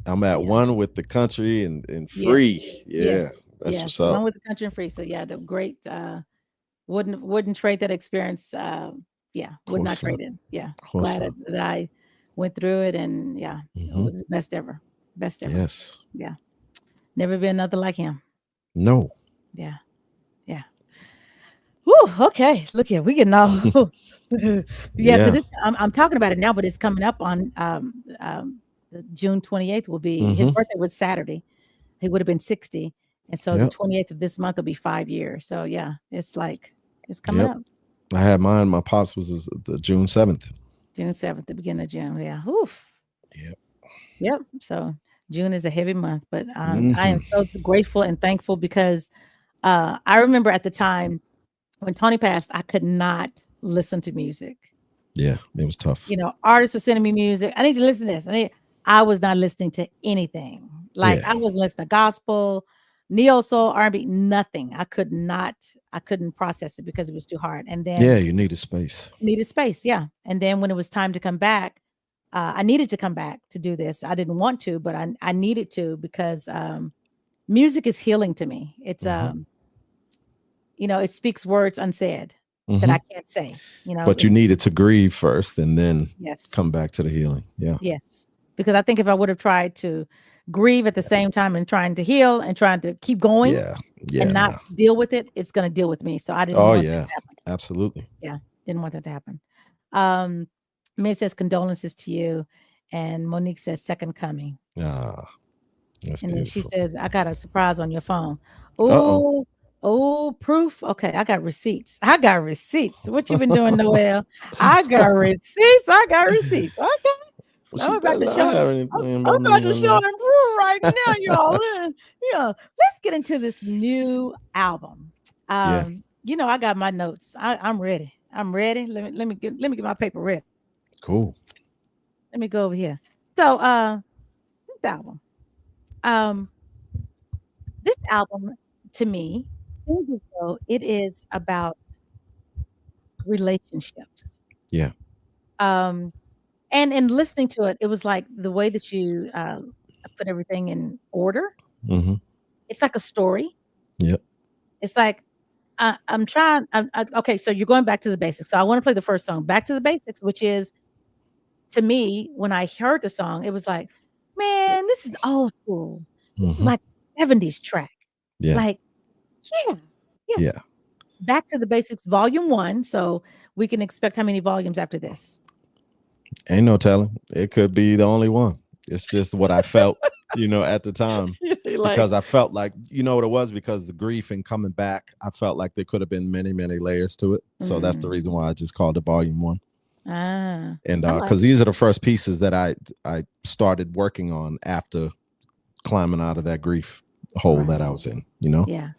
I'm at one with the country and free. Yes. That's what's up. One with the country and free. So the great wouldn't trade that experience. Would not trade it. Yeah. Glad that I went through it, and it was the best ever. Best ever. Yes. Yeah. Never been nothing like him. No. Yeah. Yeah. Whew, okay. Look here. We getting all I'm talking about it now, but it's coming up on June 28th will be his birthday was Saturday. He would have been 60. And so the 28th of this month will be 5 years. So it's like it's coming up. I had mine. My pops was the June 7th. June 7th, the beginning of June. Yeah. Oof. Yep. So June is a heavy month, but I am so grateful and thankful because I remember at the time when Tony passed, I could not listen to music. Yeah, it was tough. You know, artists were sending me music. I need to listen to this. I was not listening to anything. Like I wasn't listening to gospel, neo soul, R&B, nothing. I couldn't process it because it was too hard. And then you needed space. Yeah. And then when it was time to come back, I needed to come back to do this. I didn't want to, but I needed to because music is healing to me. It's it speaks words unsaid that I can't say. But you needed to grieve first and then come back to the healing. Yeah. Yes. Because I think if I would have tried to grieve at the same time and trying to heal and trying to keep going and not deal with it, it's going to deal with me. So I didn't want that to happen. Absolutely. Yeah. Didn't want that to happen. It says condolences to you. And Monique says second coming. That's and beautiful. then she says, I got a surprise on your phone. Proof. Okay, I got receipts. What you been doing, Noel? I got receipts. Okay. I'm about to show and prove right now, y'all. Let's get into this new album. I got my notes. I'm ready. Let me get my paper ready. Cool. Let me go over here. So this album to me seems as though it is about relationships. Yeah. And in listening to it, it was like the way that you put everything in order. Mm-hmm. It's like a story. Yep. It's like okay, so you're going back to the basics. So I want to play the first song, Back to the Basics, which is, to me, when I heard the song, it was like, man, this is old school. Like 70s track. Yeah. Like, yeah. Back to the Basics, Volume 1. So we can expect how many volumes after this? Ain't no telling. It could be the only one. It's just what I felt, at the time. Because I felt like, what it was? Because the grief and coming back, I felt like there could have been many, many layers to it. So that's the reason why I just called it Volume 1. And because these are the first pieces that I started working on after climbing out of that grief hole Right. that I was in, you know? Yeah.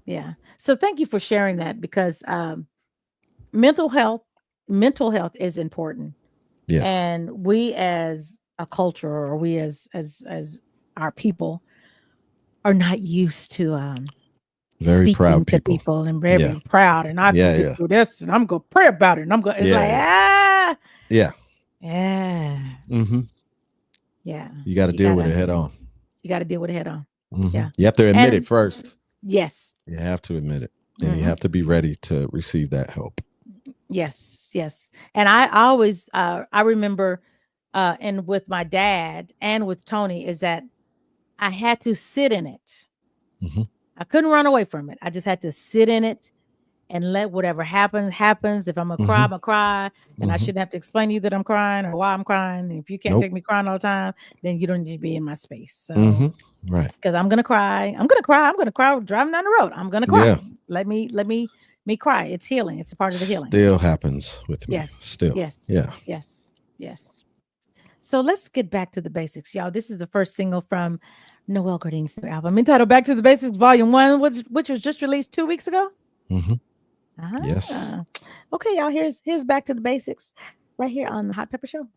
Yeah. So thank you for sharing that, because mental health is important. Yeah. And we as a culture, or we as our people, are not used to Very speaking proud to people. people, and very Yeah. proud, and I can Yeah, get yeah. through this, and I'm gonna pray about it, and I'm gonna, it's Yeah, like Yeah. Mm-hmm. yeah, You got to deal with it head on. you got to deal with it head on. Mhm. Yeah. You have to admit And- it first. Yes. You have to admit it. And Mhm. you have to be ready to receive that help. Yes. And I always I remember and with my dad and with Tony, is that I had to sit in it. Mhm. I couldn't run away from it. I just had to sit in it and let whatever happens. If I'm gonna cry, I'm gonna cry. And I shouldn't have to explain to you that I'm crying or why I'm crying. And if you can't take me crying all the time, then you don't need to be in my space. So Right. because I'm gonna cry. I'm gonna cry driving down the road. I'm gonna cry. Yeah. Let me cry. It's healing. It's a part of the healing. Still happens with me. Yes. Still. Yes. Yeah. Yes. So let's get back to the basics, y'all. This is the first single from Noel Gourdin's new album, entitled Back to the Basics Volume 1, which was just released 2 weeks ago. Mm-hmm. Uh-huh. Yes. Okay, y'all. Here's Back to the Basics right here on the Hot Pepper Show.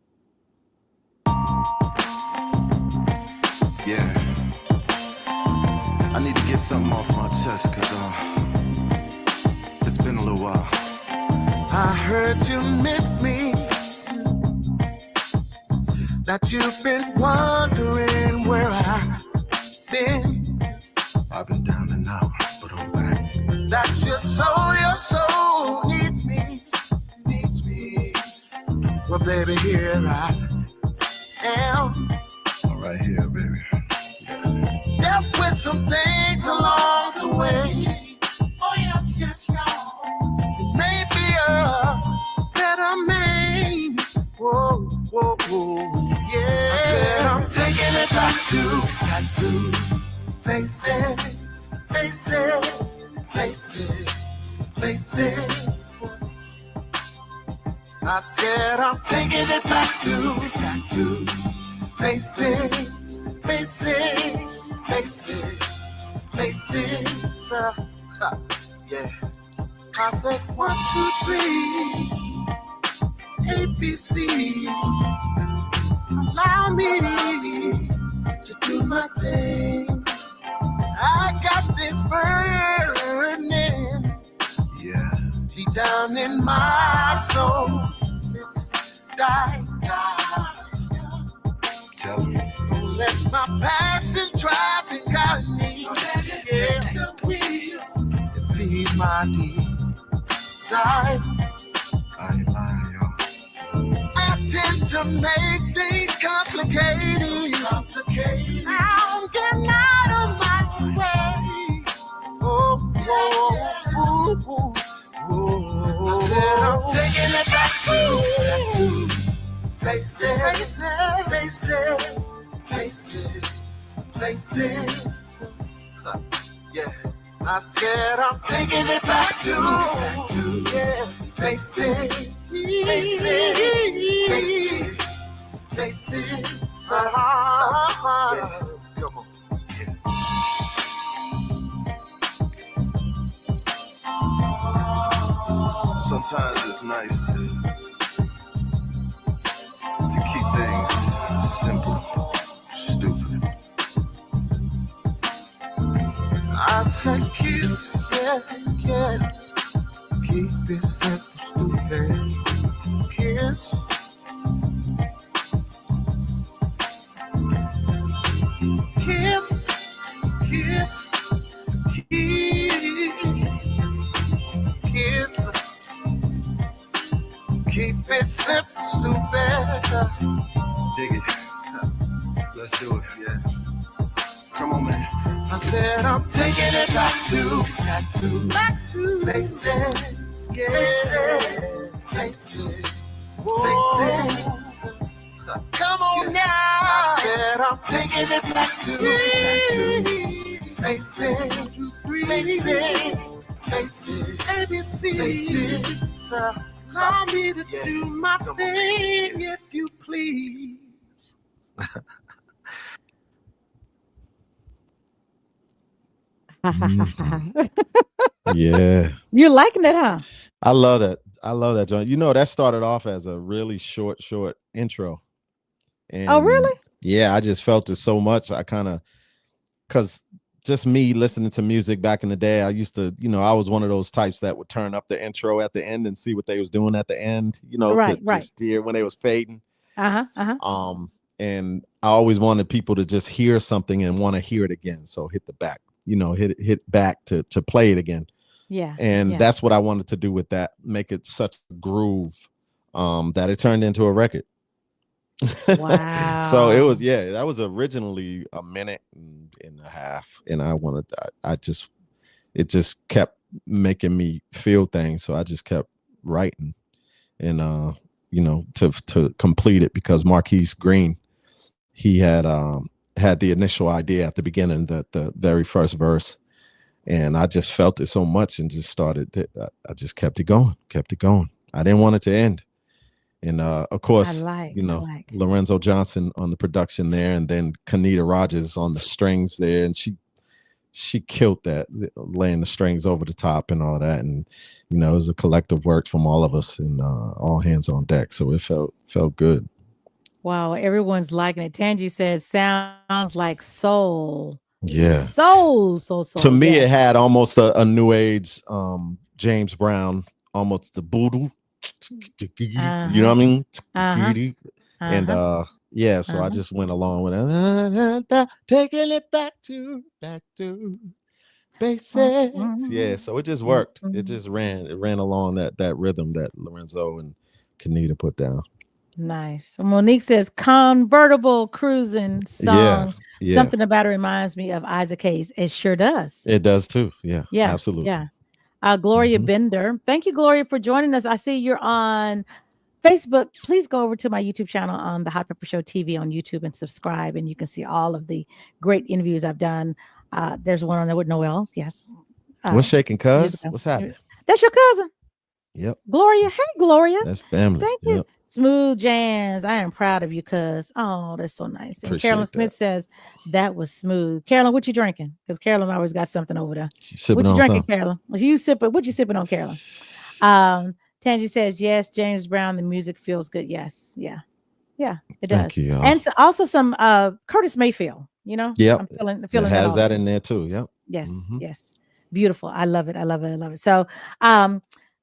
Yeah. I need to get something off my chest, because it's been a little while. I heard you missed me, that you've been wondering where I've been. I've been down and out, but I'm back. That your soul needs me. Well, baby, here I am. All right, here, baby. Yeah. Dealt with some things along the way. Oh, yes, y'all. Maybe a better man. Whoa, yeah. I said I'm taking it back to basics. I said I'm taking it back to basics. Yeah. I said 1, 2, 3, ABC. Allow me to do my thing. I got this burning, yeah, deep down in my soul. It's die. Tell me. Don't let my passion drive and guide me. Yeah, it feeds my desires. I ain't lying, y'all. I tend to make things complicated. Now I'm getting out of my way. Oh. I said I'm taking it back to basics. Yeah. I said I'm taking it back to basics. Come on. Sometimes it's nice to keep things simple, stupid. I said kiss, yeah. Keep it simple, stupid. Kiss. Keep it simple, stupid. Dig it. Let's do it. Yeah. Come on, man. I said I'm taking it back to basics. Basics. Come on now. I said I'm taking it back to basics. ABC. Allow me to do my thing, if you please. Yeah. You liking it, huh? I love that. I love that joint. You know, that started off as a really short intro. And Oh, really? yeah, I just felt it so much. I kind of, because just me listening to music back in the day, I used to, I was one of those types that would turn up the intro at the end and see what they was doing at the end, Right. just hear when they was fading. Uh-huh. And I always wanted people to just hear something and want to hear it again. So hit the back, hit back to play it again. Yeah. And that's what I wanted to do with that, make it such a groove that it turned into a record. Wow. So it was, that was originally a minute and a half. And it just kept making me feel things. So I just kept writing and, to complete it, because Marquis Green, he had the initial idea at the beginning, the very first verse. And I just felt it so much and just started. I just kept it going. I didn't want it to end. And of course, Lorenzo Johnson on the production there, and then Canita Rogers on the strings there, and she killed that, laying the strings over the top and all of that. And it was a collective work from all of us, and all hands on deck. So it felt good. Wow, everyone's liking it. Tangi says sounds like soul. Yeah. Soul. To me, it had almost a new age James Brown, almost the voodoo. You know what I mean? And so I just went along with it. Taking it back to basics. Yeah, so it just worked. It just ran along that rhythm that Lorenzo and Canita put down. Nice. Monique says convertible cruising song. Yeah. Something about it reminds me of Isaac Hayes. It sure does. It does too. Yeah. Absolutely. Yeah. Gloria Bender. Thank you, Gloria, for joining us. I see you're on Facebook. Please go over to my YouTube channel on the Hot Pepper Show TV on YouTube and subscribe, and you can see all of the great interviews I've done. There's one on there with Noel. Yes. What's shaking, cuz? What's happening? That's your cousin. Yep. Gloria. Hey, Gloria. That's family. Thank you. Smooth Jams. I am proud of you, cuz. Oh, that's so nice. And Carolyn Smith says that was smooth. Carolyn, what you drinking? Because Carolyn always got something over there. What you drinking, Carolyn? What you sipping on, Carolyn? Tangi says yes. James Brown, the music feels good. Yes. Yeah, it does. Thank you, and so also some Curtis Mayfield. Yep. I'm feeling it has that in there too. Yep. Yes. Yes. Beautiful. I love it. So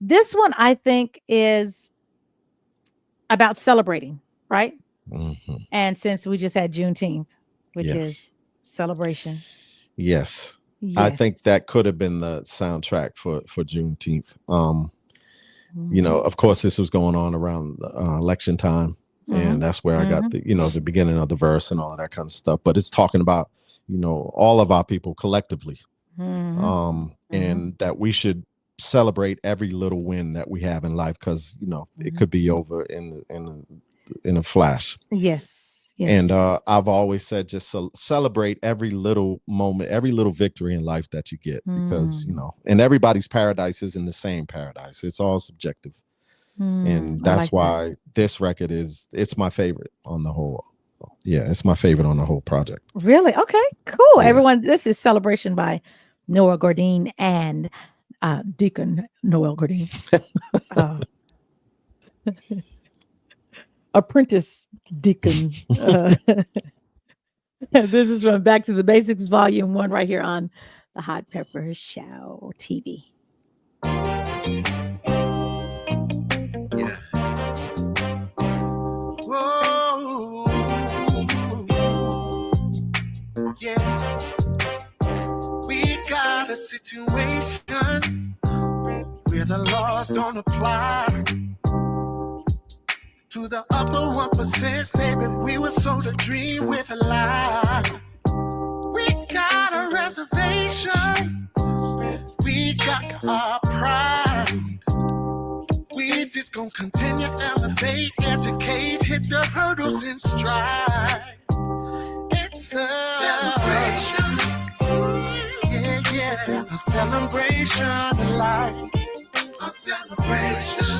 this one I think is about celebrating, right? And since we just had Juneteenth, which is celebration. Yes. I think that could have been the soundtrack for Juneteenth. Of course, this was going on around election time, and that's where I got the beginning of the verse and all of that kind of stuff. But it's talking about all of our people collectively, and that we should celebrate every little win that we have in life, because it could be over in a flash. Yes. And I've always said just celebrate every little moment, every little victory in life that you get, because and everybody's paradise isn't the same paradise. It's all subjective. And that's why this record it's my favorite on the whole. It's my favorite on the whole project. Really? Okay, cool. Everyone, this is Celebration by Noel Gourdin and Deacon Noel Gourdin. Apprentice Deacon. This is from Back to the Basics Volume 1 right here on the Hot Pepper Show TV. Yeah. Whoa. Yeah. We got a situation where the laws don't apply to the upper 1%, baby. We were sold a dream with a lie. We got a reservation. We got our pride. We just gonna continue to elevate, educate, hit the hurdles in stride. It's a celebration. Yeah. A celebration of life. A celebration.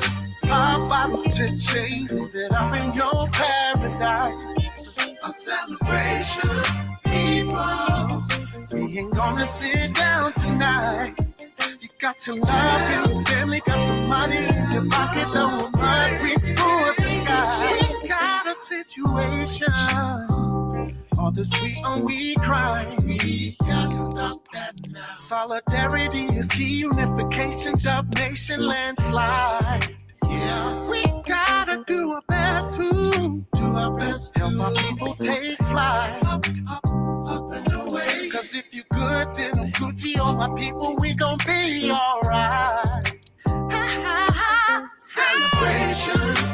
Our bottles to change, that I'm in your paradise. A celebration, people. We We ain't gonna sit down tonight. You got your love in your family, got some money in your pocket, don't mind, reach for the sky. We got a situation. All this we on we cry. We gotta stop that now. Solidarity is key. Unification, dub nation, landslide. Yeah, we gotta do our best to help our people take flight. Up and away. Cause if you good, then Gucci on my people, we gon' be alright. Celebrations,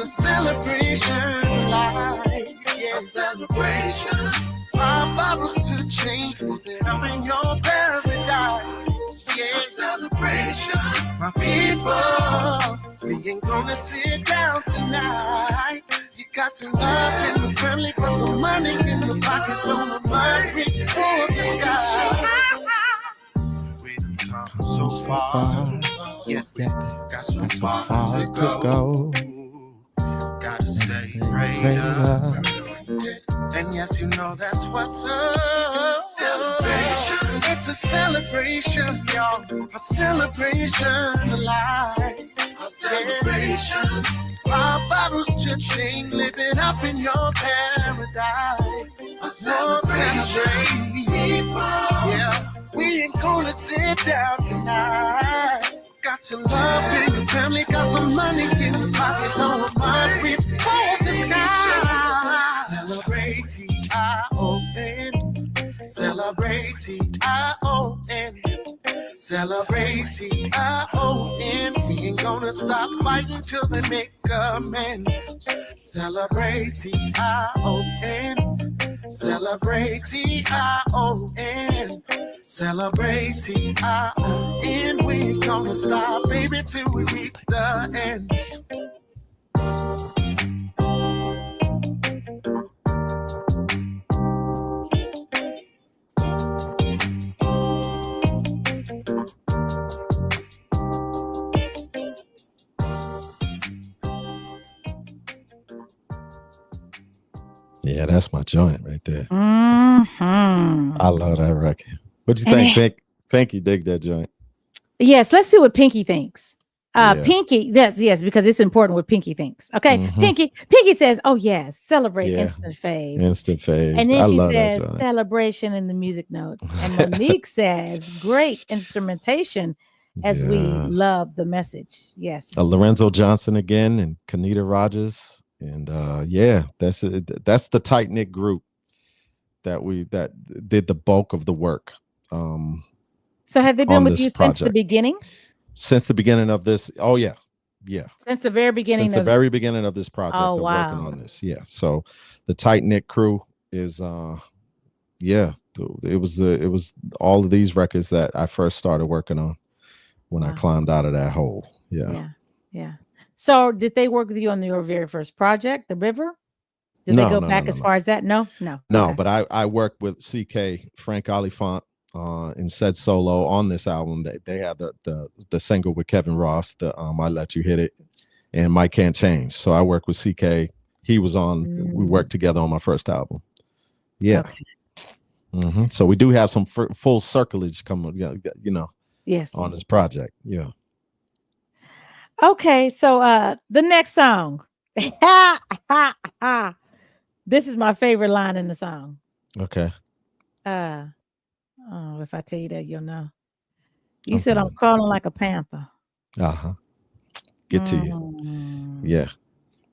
a celebration life. Yeah, a celebration. Our bottles to change, I'm in your paradise. Yeah, celebration. My people, we ain't gonna sit down tonight. You got your love in the family, got some money in the pocket, don't mind, reach for the sky. We done come so far, yeah, got so far to go. Gotta stay prayed up. And yes, you know that's what's up. Celebration. It's a celebration, y'all. A celebration alive. A celebration. Our bottles cha-ching, living up in your paradise. A celebration. Yeah, we ain't gonna sit down tonight. Got your love in your family, got some money in your pocket, don't mind, reach for the sky. Celebrate T-I-O-N. Celebrate T-I-O-N. Celebrate T-I-O-N. We ain't gonna stop fighting till they make amends. Celebrate T-I-O-N. Celebrate T-I-O-N. Celebrate T-I-O-N. We ain't gonna stop, baby, till we reach the end. Yeah, that's my joint right there. Mm-hmm. I love that record. What you think, Pink? Pinky dig that joint. Yes, let's see what Pinky thinks. Yeah. Pinky, yes, because it's important what Pinky thinks. Okay, Mhm. Pinky says, "Oh yes, celebrate Yeah. instant fave." Instant fave. And then I she love that says, joint. "Celebration in the music notes." And Monique says, "Great instrumentation as we Yeah. love the message." Yes. Lorenzo Johnson again and Canita Rogers. And yeah, that's the tight knit group that did the bulk of the work. So have they been on with this you since the project. beginning? Since the beginning of this? Oh yeah. Since the very beginning. Since the very beginning of this project, Oh, of wow. working on this. Yeah. So the tight knit crew is yeah. It was all of these records that I first started working on when I Wow. climbed out of that hole. Yeah. Yeah. So did they work with you on your very first project, The River? Did they go back as far as that? No. No, Okay. but I worked with Sekay, Frank Oliphant, and Ced Solo on this album. They had the single with Kevin Ross, the I Let You Hit It, and Mike Can't Change. So I worked with Sekay. He was on. We worked together on my first album. Yeah. Okay. So we do have some full circleage coming. You know. Yes. On this project. Yeah. Okay, so the next song. This is my favorite line in the song. Okay. Oh, if I tell you that, you'll know. You said I'm crawling like a panther. Get to you. Yeah.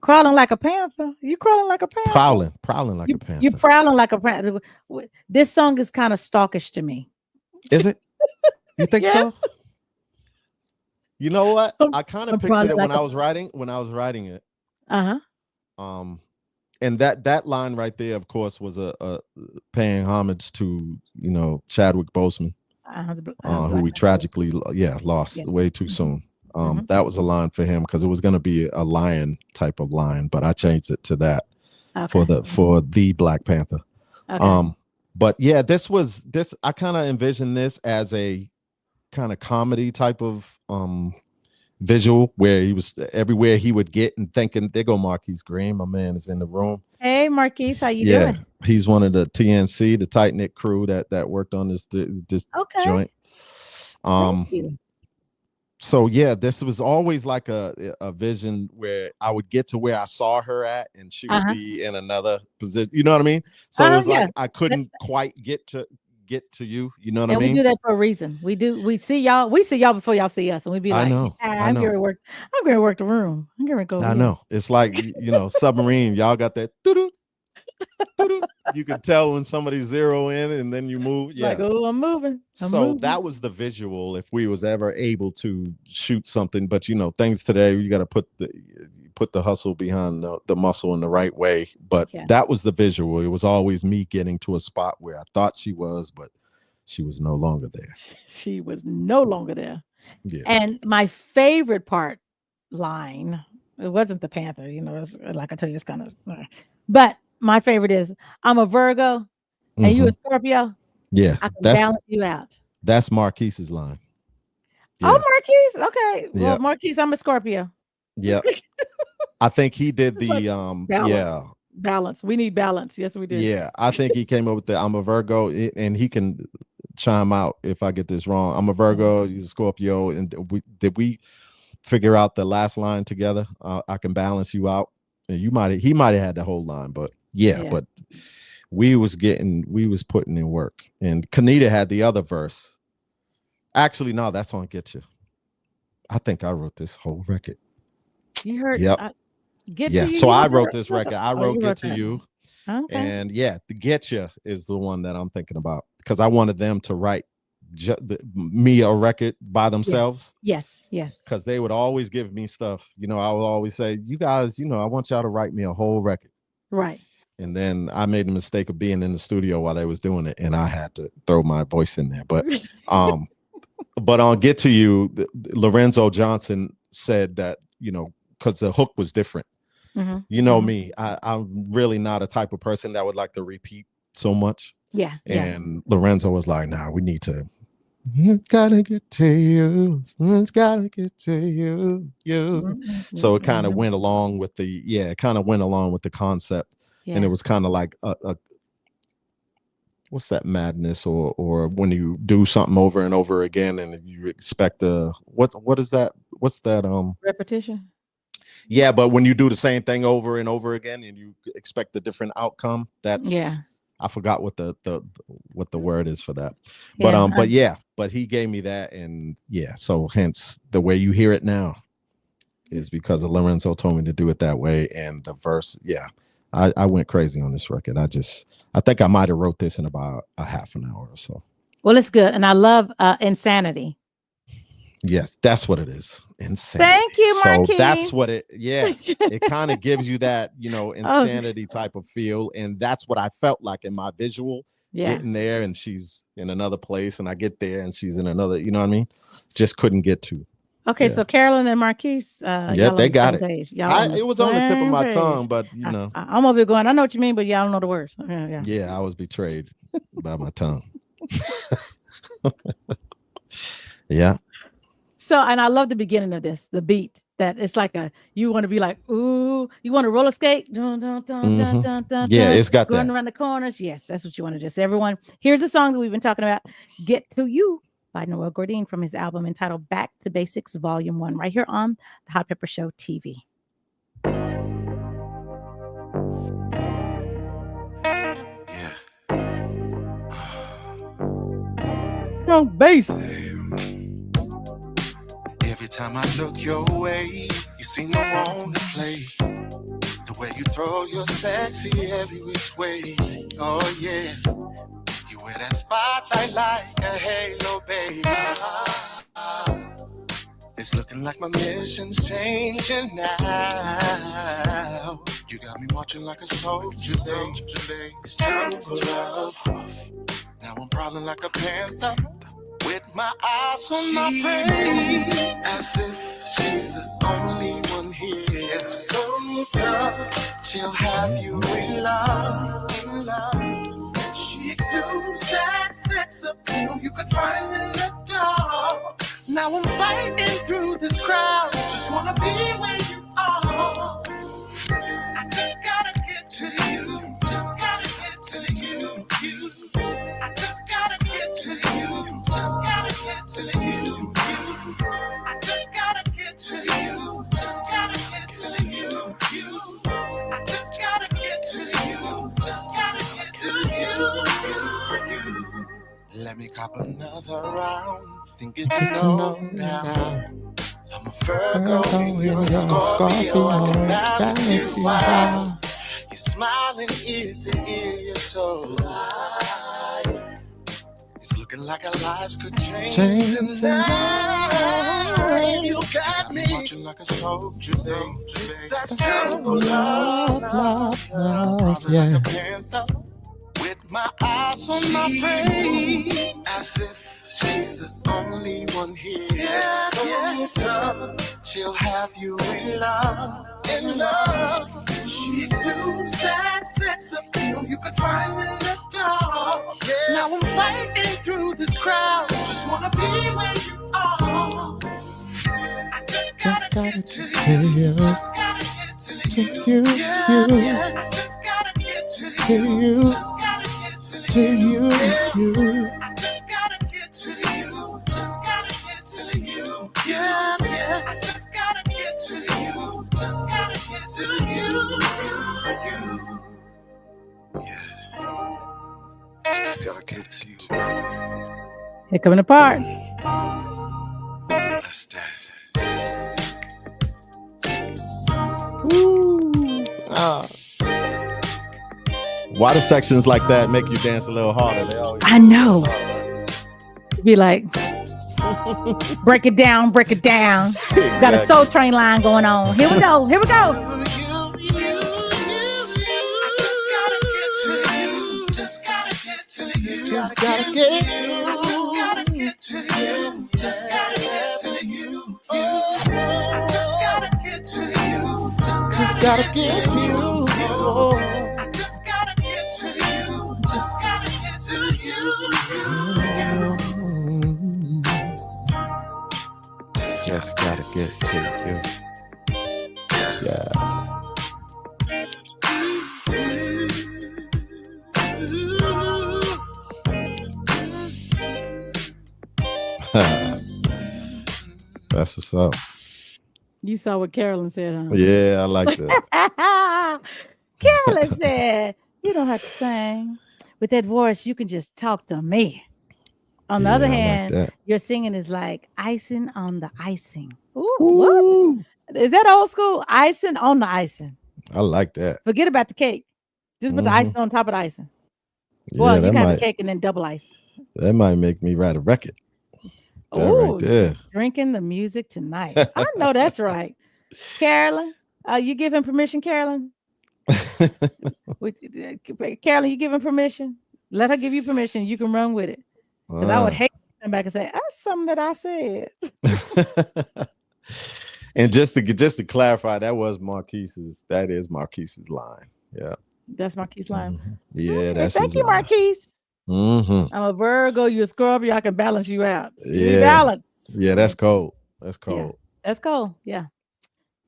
Crawling like a panther. You crawling like a panther. Prowling like a panther. You prowling like a panther. This song is kind of stalkish to me. Is it? You think Yes. so? You know what? I kind of I'm pictured it like when I was writing it. Uh-huh. And that line right there, of course, was a paying homage to, Chadwick Boseman, who we tragically lost way too soon. That was a line for him because it was going to be a lion type of line, but I changed it to that for the Black Panther. Okay. But yeah, I kind of envisioned this as a kind of comedy type of visual where he was everywhere he would get and thinking, there go Marquis Green, my man is in the room. Hey, Marquis, how you doing? He's one of the TNC, the tight knit crew that worked on this joint. Thank you. So yeah, this was always like a vision where I would get to where I saw her at, and she would be in another position. You know what I mean? So it was like I couldn't quite get to you. You know what I mean? We do that for a reason. We do. We see y'all before y'all see us, and we be like, I'm going to work. I'm going to work the room. I'm going to go. I know. It's like submarine. Y'all got that. You can tell when somebody's zero in, and then you move. It's like, oh, I'm moving. That was the visual. If we was ever able to shoot something, but things today, you got to put the hustle behind the muscle in the right way. But that was the visual. It was always me getting to a spot where I thought she was, but she was no longer there. She was no longer there. Yeah. And my favorite line, it wasn't the Panther, it's, like I tell you, it's kind of, but my favorite is, I'm a Virgo and you a Scorpio. Yeah. I can balance you out. That's Marquis's line. Yeah. Oh, Marquis. Okay. Well, yep. Marquis, I'm a Scorpio. Yeah. I think he did the balance. Balance. We need balance. Yes, we do. Yeah. I think he came up with I'm a Virgo, and he can chime out if I get this wrong. I'm a Virgo, he's a Scorpio. And did we figure out the last line together? I can balance you out. And he might have had the whole line, but but we was putting in work. And Canita had the other verse. Actually, no, that's on Get You. I think I wrote this whole record. You heard? Yep. Get to you. So I wrote this record. I wrote Get to You. Okay. And the GETCHA is the one that I'm thinking about, because I wanted them to write me a record by themselves. Yes. Because they would always give me stuff. I would always say, you guys, I want y'all to write me a whole record. Right. And then I made the mistake of being in the studio while they was doing it, and I had to throw my voice in there. But but on Get to You, Lorenzo Johnson said that, because the hook was different. Mm-hmm. Me, I'm really not a type of person that would like to repeat so much. Yeah. And Lorenzo was like, nah, we need to. It's gotta get to you. It's gotta get to you. Mm-hmm. So it kind of went along with the concept. Yeah. And it was kind of like a what's that madness or when you do something over and over again and you expect what is that? What's that? Repetition. Yeah, but when you do the same thing over and over again and you expect a different outcome, that's I forgot what the word is for that. But he gave me that, and so hence the way you hear it now is because of Lorenzo told me to do it that way. And the verse, I went crazy on this record. I think I might have wrote this in about a half an hour or so. Well, it's good. And I love Insanity. Yes, that's what it is. Insanity. Thank you, Marquis. So that's what it kind of gives you that, insanity type of feel. And that's what I felt like in my visual. Getting there, and she's in another place, and I get there and she's in another, you know what I mean? Just couldn't get to. Okay, so Carolyn and Marquis, they got it. It was on the tip of my tongue, but I'm over here going, I know what you mean, but y'all don't know the words. Yeah, I was betrayed by my tongue. Yeah. So, and I love the beginning of this, the beat, that it's like you want to be like, ooh, you want to roller skate? Dun, dun, dun, dun, dun, dun, it's got going that. around the corners. Yes, that's what you want to do. So everyone, here's a song that we've been talking about, Get to You by Noel Gourdin from his album entitled Back to Basics Volume 1, right here on the Hot Pepper Show TV. No bass. Every time I look your way, you seem to want to play. The way you throw your sexy every which way. Oh yeah, you wear that spotlight like a halo, baby. It's looking like my mission's changing now. You got me marching like a soldier, baby. It's time for love. Now I'm prowling like a panther, with my eyes on my prey, as if she's the only one here. So tough, she'll have you in love, in love. She exudes that sex appeal you could find in the dark. Now I'm fighting through this crowd. Just wanna be where you are. I just gotta get to you. Just gotta get to you. I just gotta get to you. Just gotta get to you. I just gotta get to you. Just gotta get to you. I just gotta get to you. Just gotta get to you. Let me cop another round and get to know now. I'm a Virgo, you're a Scorpio. I can balance you out. Your smiling ear to ear, you're so alive. It's looking like our lives could change tonight. You got me watching like a soldier, babe. It's that kind of love, yeah. Like a panther with my eyes on my prey, as if she's the only one here. Yeah, yeah. She'll have you in love, in love. She exudes that sex appeal you could find in the dark. Yeah. Now I'm fighting through this crowd. Just wanna be where you are. I just gotta get to you. Just gotta get to you. Yeah. I just gotta get to you. Just gotta get to you. I just gotta get to you. Just gotta get to you. Yeah, yeah. I just gotta get to you. Just gotta get to you. Yeah. Just gotta get to you, baby. Here coming the part. Let's dance. Ooh. Why do sections like that make you dance a little harder? They always I know. Be like, break it down, break it down. Exactly. Got a Soul Train line going on. Here we go. Here we go. Just gotta get to you. Just gotta get to you. Just gotta get to you. Just gotta get to you. Just gotta get to you. I just gotta get to you. Just gotta get to you. just gotta get to you. Yeah. That's what's up. You saw what Carolyn said, huh? Yeah, I like that. Carolyn said, you don't have to sing. With that voice, you can just talk to me. On the other hand, your singing is like icing on the icing. Ooh, what? Is that old school? Icing on the icing. I like that. Forget about the cake. Just put the icing on top of the icing. Yeah, Well, you can have a cake and then double ice. That might make me write a record. That Ooh, right there. Drinking the music tonight. I know that's right. Carolyn, you give him permission, Carolyn? Carolyn, you give him permission? Let her give you permission. You can run with it. Because I would hate to come back and say, that's something that I said. And just to clarify, that is Marquis's line. Yeah. That's Marquis' line. Mm-hmm. Yeah, okay, that's thank you, Marquis. Mm-hmm. I'm a Virgo, you're a Scorpio, I can balance you out. Yeah. Balance. Yeah, that's cold. That's cold. Yeah, that's cold. Yeah.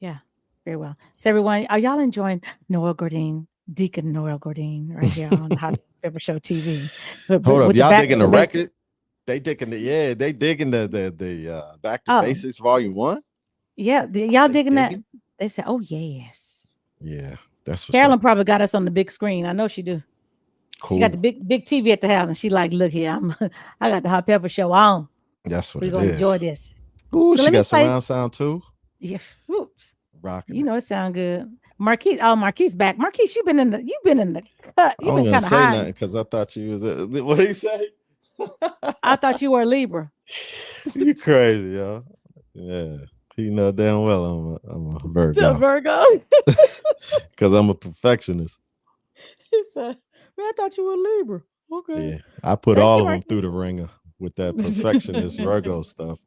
Yeah. Very well. So everyone, are y'all enjoying Noel Gourdin, Deacon Noel Gourdin, right here on Hot Pepper Show TV? Hold up, y'all digging the record? They digging the Back to Basics Volume 1? Yeah, y'all digging that? They said, oh yes. Yeah, that's what Carolyn probably got us on the big screen. I know she do. Cool. She got the big TV at the house, and she like, look here, I got the Hot Pepper Show on. That's what we're gonna enjoy this. Ooh, so she got surround sound too. Yeah, oops. Rocking. You know it sound good. Marquis, Marquis back. Marquis, you've been in the cut. You've been kind of high because I thought you was. What did he say? I thought you were a Libra. You crazy, y'all. Yeah, he know damn well I'm a Virgo. Virgo. Because I'm a perfectionist. He said, "Man, I thought you were a Libra." Okay. Yeah, I put all of them through the ringer with that perfectionist Virgo stuff.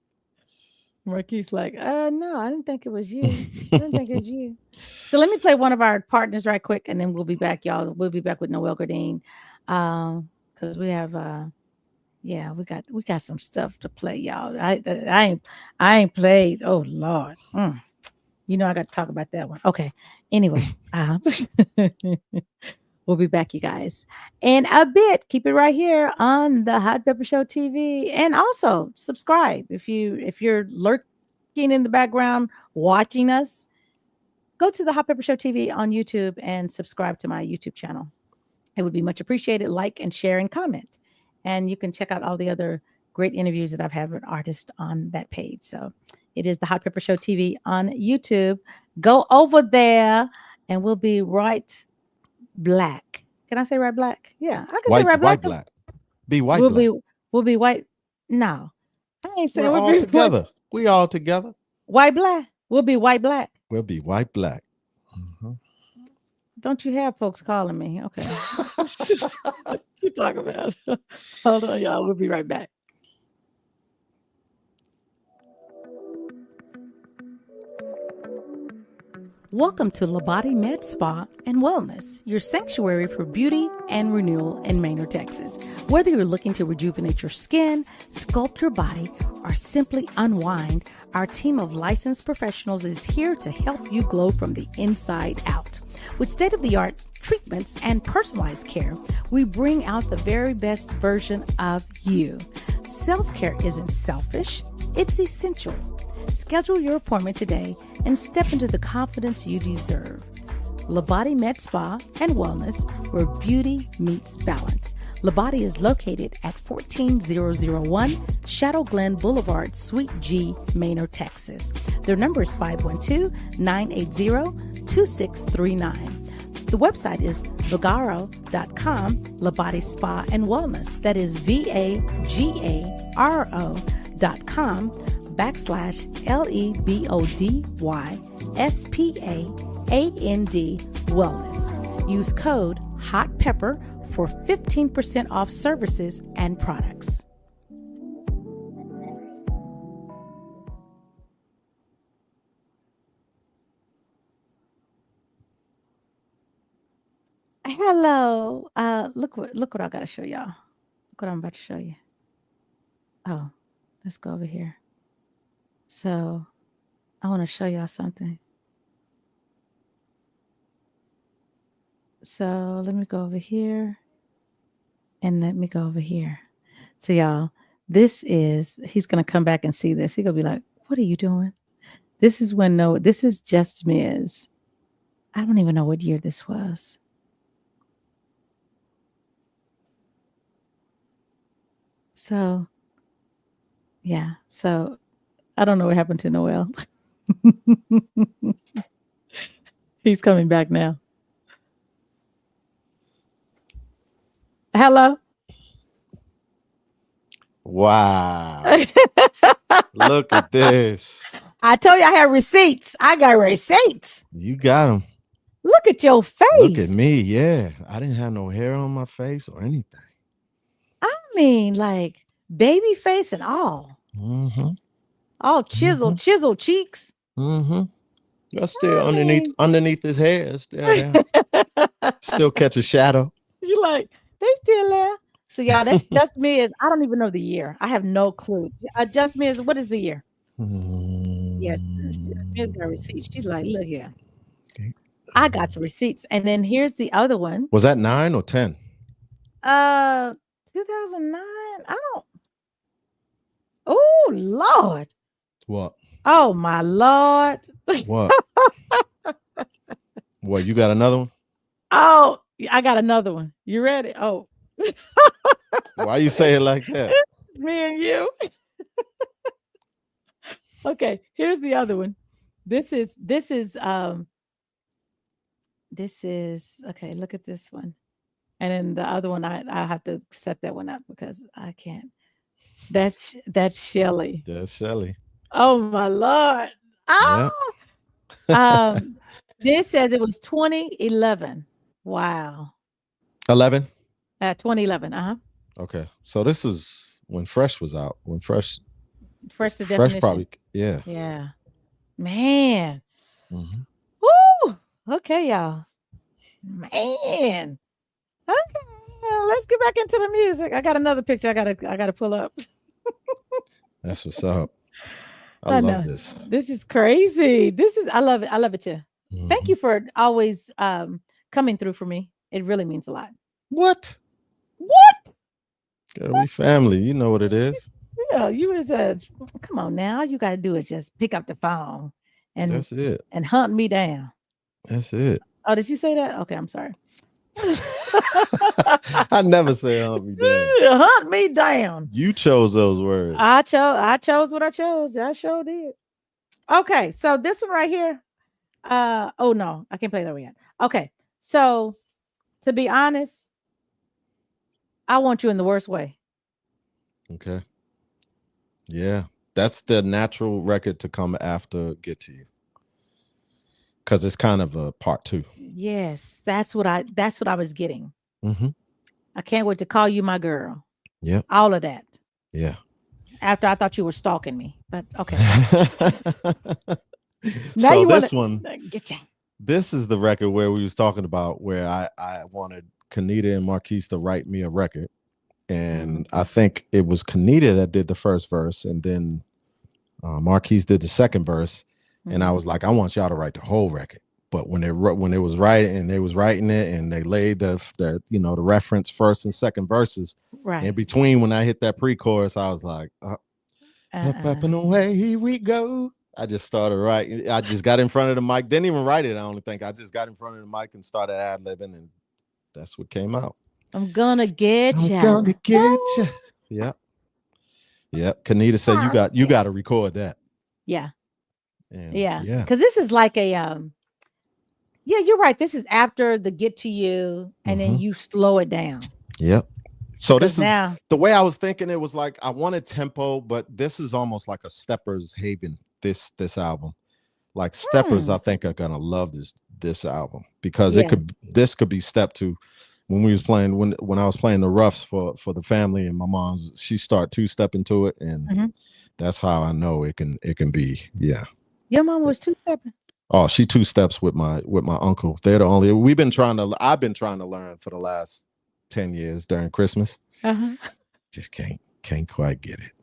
Marquis like, no, I didn't think it was you. I didn't think it was you. So let me play one of our partners right quick, and then we'll be back, y'all. We'll be back with Noel Gourdin, because we have Yeah, we got some stuff to play, y'all. I ain't played. Oh Lord. You know I got to talk about that one. Okay. Anyway, we'll be back, you guys, in a bit. Keep it right here on the Hot Pepper Show TV, and also subscribe if you're lurking in the background watching us. Go to the Hot Pepper Show TV on YouTube and subscribe to my YouTube channel. It would be much appreciated. Like and share and comment, and you can check out all the other great interviews that I've had with artists on that page. So it is the Hot Pepper Show TV on YouTube. Go over there, and we'll be right black. Can I say right black? Yeah, I can say right black. White black. Be white we'll black. We'll be white. No, I ain't saying We're we'll all be together. We all together. White black. We'll be white black. We'll be white black. Mm-hmm. Don't you have folks calling me? Okay. What you talking about? Hold on, y'all. We'll be right back. Welcome to Labate Med Spa and Wellness, your sanctuary for beauty and renewal in Maynard, Texas. Whether you're looking to rejuvenate your skin, sculpt your body, or simply unwind, our team of licensed professionals is here to help you glow from the inside out. With state-of-the-art treatments and personalized care, we bring out the very best version of you. Self-care isn't selfish, it's essential. Schedule your appointment today and step into the confidence you deserve. Labate Med Spa and Wellness, where beauty meets balance. Labate is located at 14001 Shadow Glen Boulevard, Suite G, Maynard, Texas. Their number is 512-980-2639. The website is vagaro.com, Labate Spa and Wellness. That is VAGARO.com/LEBODYSPAAND Wellness. Use code HOTPEPPER for 15% off services and products. Hello. Look what I gotta show y'all. Look what I'm about to show you. Oh, let's go over here. So I want to show y'all something. So let me go over here and let me go over here. So y'all, he's gonna come back and see this. He's gonna be like, what are you doing? This is this is Just Miz. I don't even know what year this was. So yeah, so I don't know what happened to Noel. He's coming back now. Hello. Wow. Look at this. I told you I had receipts. I got receipts. You got them. Look at your face. Look at me. Yeah. I didn't have no hair on my face or anything. I mean, like baby face and all. Mm-hmm. All chiseled cheeks. Mm-hmm. That's still underneath his hair. It's still there. Still catch a shadow. You like, they still there. So y'all, that's Just Miz. I don't even know the year. I have no clue. Just Miz, what is the year? Yes, Miz got receipts. She's like, look here. Okay. I got some receipts. And then here's the other one. Was that 9 or 10? 2009. I don't. Oh Lord. What? Oh my Lord. What? What? You got another one? Oh, I got another one. You ready? Oh. Why you say it like that? Me and you. Okay, here's the other one. This is okay, look at this one. And then the other one, I have to set that one up because I can't. That's Shelly. That's Shelly. Oh my Lord. Oh. Yeah. This says it was 2011. Wow. 11? 2011. Okay. So this is when Fresh was out. When Fresh the definition. Probably, yeah. Yeah. Man. Mm-hmm. Woo! Okay, y'all. Man. Okay. Let's get back into the music. I got another picture I gotta pull up. That's what's up. I love this. This is crazy. I love it. I love it too. Thank you for always coming through for me. It really means a lot. What? Girl, we family. You know what it is. Yeah, you was come on now. All you gotta do is just pick up the phone and that's it. And hunt me down. That's it. Oh, did you say that? Okay, I'm sorry. I never say hunt me down. Hunt me down. You chose those words. I chose what I chose. I sure did. Okay, so this one right here. Oh no, I can't play that one yet. Okay, so to be honest, I want you in the worst way. Okay. Yeah, that's the natural record to come after Get to You. Because it's kind of a part 2. Yes, that's what I was getting. Mm-hmm. I can't wait to call you my girl. Yeah. All of that. Yeah. After I thought you were stalking me, but okay. Now so this one, get you. This is the record where we was talking about where I wanted Canita and Marquis to write me a record. And I think it was Canita that did the first verse, and then Marquis did the second verse. And I was like, I want y'all to write the whole record. But when they was writing and they was writing it and they laid the the reference first and second verses, right in between, when I hit that pre-chorus, I was like, up and away we go. I just started writing. I just got in front of the mic. Didn't even write it. I only think I just got in front of the mic and started ad-libbing, and that's what came out. I'm gonna get you. I'm gonna get you. Yep. Yep. Canita said you got to record that. Yeah. And yeah. Because this is like a yeah, you're right. This is after the Get to You, and then you slow it down. Yep. So this is now the way I was thinking. It was like I wanted tempo, but this is almost like a Steppers Haven. This album, like Steppers, I think are gonna love this album because this could be step 2. When we was playing when I was playing the roughs for the family, and my mom, she start 2-step into it, and that's how I know it can be. Yeah. Your mom was 2-stepping. Oh, she 2-steps with my uncle. They're the only. I've been trying to learn for the last 10 years during Christmas. Just can't quite get it.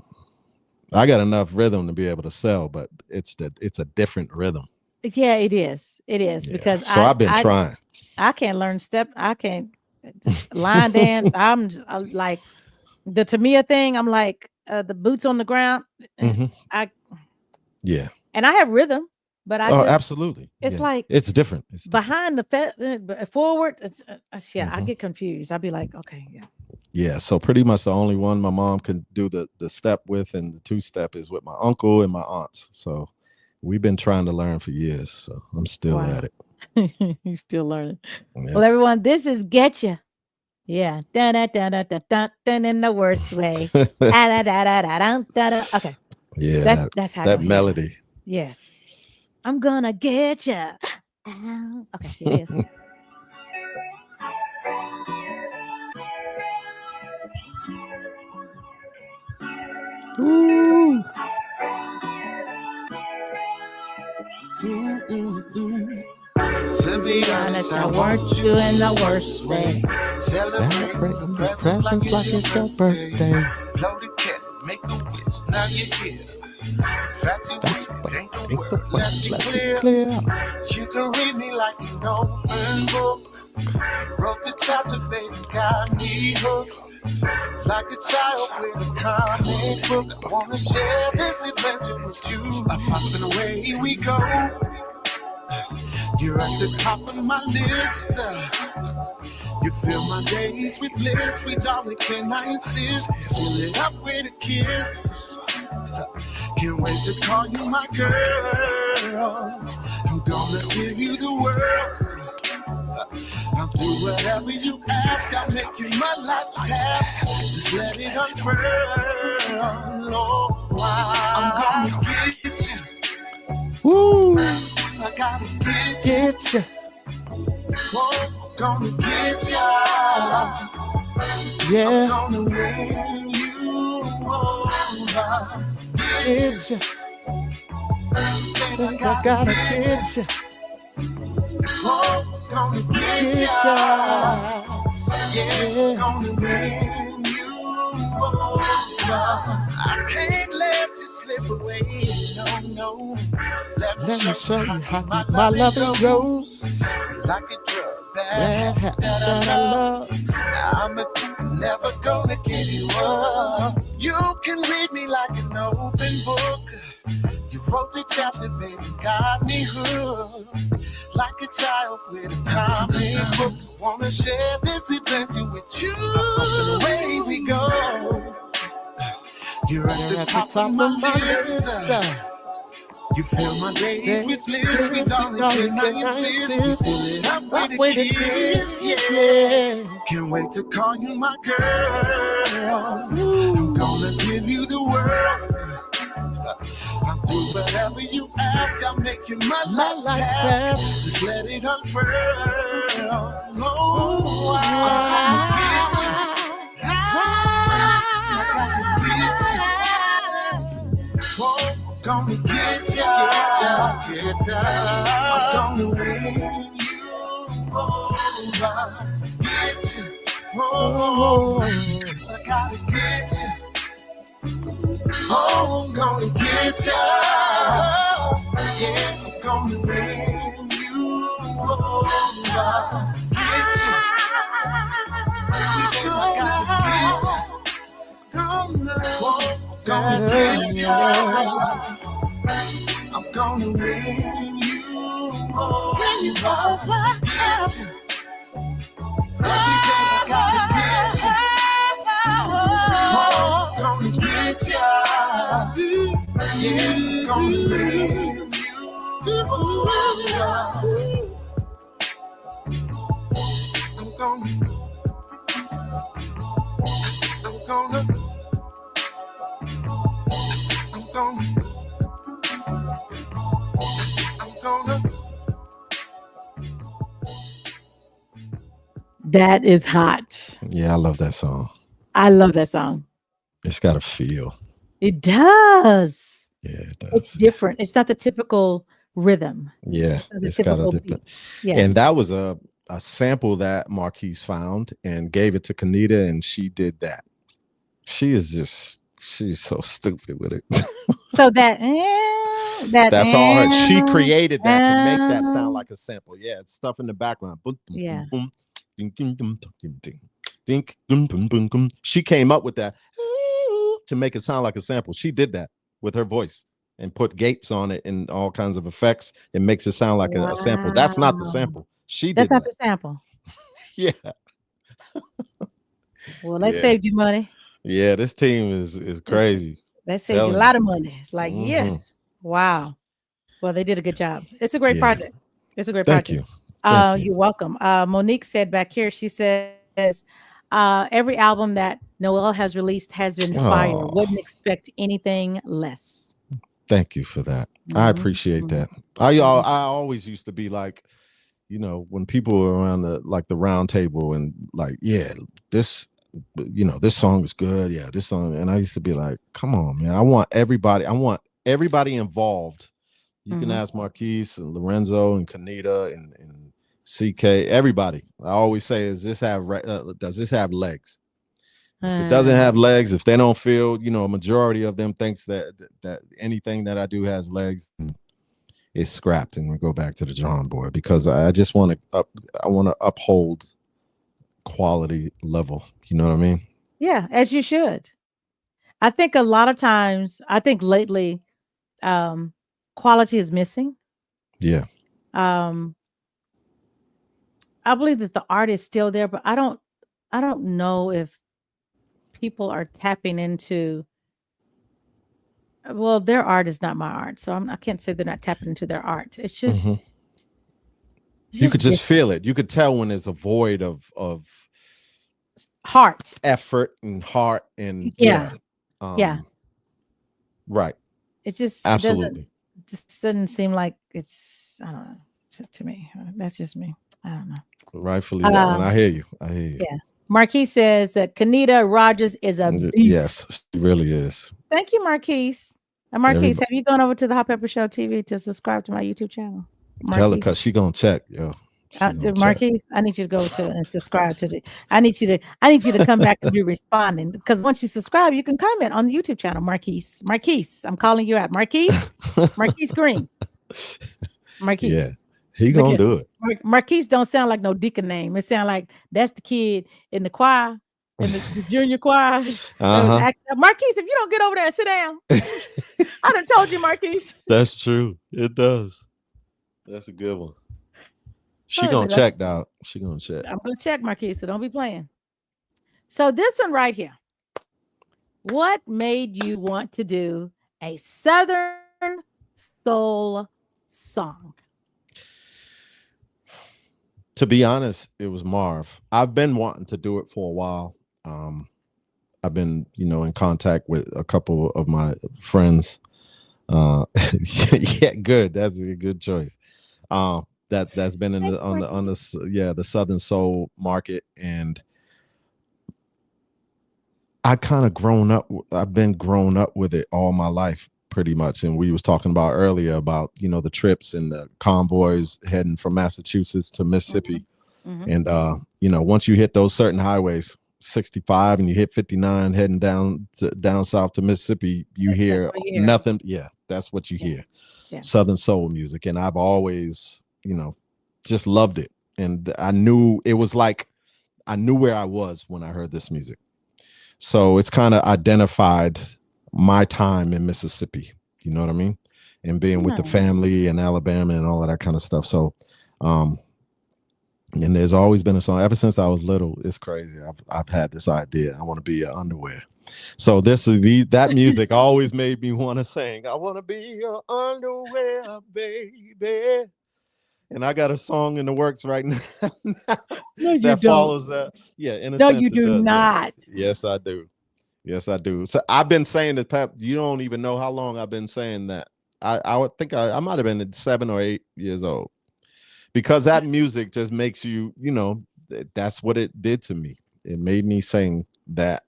I got enough rhythm to be able to sell, but it's a different rhythm. Yeah, it is. It is because I've been trying. I can't learn step. I can't line dance. I'm like the Tamia thing. I'm like the boots on the ground. Yeah. And I have rhythm, but absolutely. It's like it's different. It's behind the forward. It's I get confused. I'll be like, okay, yeah. Yeah. So pretty much the only one my mom can do the step with, and the 2-step is with my uncle and my aunts. So we've been trying to learn for years. So I'm still at it. You're still learning. Yeah. Well, everyone, this is GETCHA. Yeah. Dun, in the worst way. Okay. Yeah. That's how that melody. Yes. I'm gonna get you. Okay, here it is. Ooh. To be honest, I want you in the worst way. Celebrate the presents like it's your birthday. Blow the candle, make a wish, now you're here. Ain't the word, let's be clear. You can read me like an open book. Wrote the chapter, baby, got me hooked. Like a child with a comic book. I wanna share this adventure with you. Up and away we go. You're at the top of my list. You fill my days with bliss. Sweet darling, can I insist? Fill it up with a kiss. Can't wait to call you my girl. I'm gonna give you the world. I'll do whatever you ask. I'll make you my life's task. Just let it unfurl. Oh, I'm gonna get you. Woo! I gotta get you. Oh, gonna get ya. Yeah. I'm gonna win you over. Get ya. I gotta get ya. Oh, gonna get ya. Yeah, gonna win you over. I can't let you slip away. No. Let me show you how deep my loving goes. Like a drug that I love. I'm never gonna give you up. You can read me like an open book. You wrote the chapter, baby, got me hooked. Like a child with a comic book. Wanna share this adventure with you. Away we go. You're at the top of my list. You fill my days with bliss. We darling, can I insist? We fill it up with a kiss, yeah. Can't wait to call you my girl. I'm gonna give you the world. I'll do whatever you ask. I'll make you my life's task. Just let it unfurl. No, I get you. I gotta get you. Oh, gonna get ya. I'm gonna win you over. Get you. Oh, I gotta get you. Oh, I'm gonna get ya. Yeah, I'm gonna win you over. Get ya. Sweet baby, I gotta get ya. Gonna get ya. I'm gonna win you over. Get ya. Sweet baby, I gotta get ya. Oh, gonna get ya. Yeah, gonna bring you over. I'm gonna. That is hot. Yeah, I love that song. I love that song. It's got a feel. It does. Yeah, it does. It's different. It's not the typical rhythm. Yeah, it's got a different. Yes. And that was a sample that Marquis found and gave it to Canita, and she did that. She's so stupid with it. So that's all her. She created that to make that sound like a sample. Yeah, it's stuff in the background. Yeah. She came up with that to make it sound like a sample. She did that with her voice and put gates on it and all kinds of effects. It makes it sound like a sample. That's not the sample. That's not the sample. Yeah. Well, they saved you money. Yeah, this team is crazy. They saved you a lot of money. It's like, yes. Wow. Well, they did a good job. It's a great project. It's a great project. Thank you. You're welcome. Monique said back here, she says, every album that Noel has released has been fire. Wouldn't expect anything less. Thank you for that. I appreciate that. I always used to be like, when people were around the round table and like, yeah, this song is good. Yeah, this song. And I used to be like, come on, man. I want everybody involved. You can ask Marquis and Lorenzo and Canita and Sekay, everybody. I always say, does this have legs? If it doesn't have legs, if they don't feel, a majority of them thinks that anything that I do has legs, it's scrapped and we go back to the drawing board, because I just want to uphold quality level. You know what I mean? Yeah, as you should. I think a lot of times, lately, quality is missing. Yeah. I believe that the art is still there, but I don't know if people are tapping into. Well, their art is not my art, so I can't say they're not tapping into their art. It's just you could just feel it. You could tell when there's a void of heart, effort, and heart, and right. It just absolutely doesn't seem like it's. I don't know. To me, that's just me. I don't know. Rightfully, and I hear you. Yeah. Marquis says that Canita Rogers is a beast. Yes, she really is. Thank you, Marquis. And Marquis, have you gone over to the Hot Pepper Show TV to subscribe to my YouTube channel? Tell her, because she gonna check, yo. She gonna check. Marquis, I need you to go to and subscribe to the. I need you to come back and be responding, because once you subscribe, you can comment on the YouTube channel. Marquis, I'm calling you out. Marquis Green. Marquis. Yeah, he gonna do it. Marquis don't sound like no deacon name. It sound like that's the kid in the choir, in the junior choir. Marquis, if you don't get over there and sit down, I done told you, Marquis. That's true. It does. That's a good one. She gonna check, dog. She gonna check. I'm gonna check, Marquis, so don't be playing. So this one right here. What made you want to do a Southern soul song? To be honest, it was Marv. I've been wanting to do it for a while. I've been, in contact with a couple of my friends. Yeah, good. That's a good choice. That's been in the Southern soul market, and I've been grown up with it all my life pretty much. And we was talking about earlier about the trips and the convoys heading from Massachusetts to Mississippi. And once you hit those certain highways, 65, and you hit 59 heading down south to Mississippi, you hear nothing. Yeah, that's what you hear. Yeah. Southern soul music. And I've always just loved it. And I knew it was like, I knew where I was when I heard this music. So it's kind of identified my time in Mississippi. You know what I mean? And being with the family in Alabama and all of that kind of stuff. So, and there's always been a song ever since I was little. It's crazy. I've had this idea. I want to be your underwear. So that music always made me want to sing. I want to be your underwear, baby. And I got a song in the works right now that follows that. Yeah, in a sense, you do not. Yes, I do. Yes, I do. So I've been saying this, Pep. You don't even know how long I've been saying that. I would think I might have been 7 or 8 years old, because that music just makes you, that's what it did to me. It made me sing that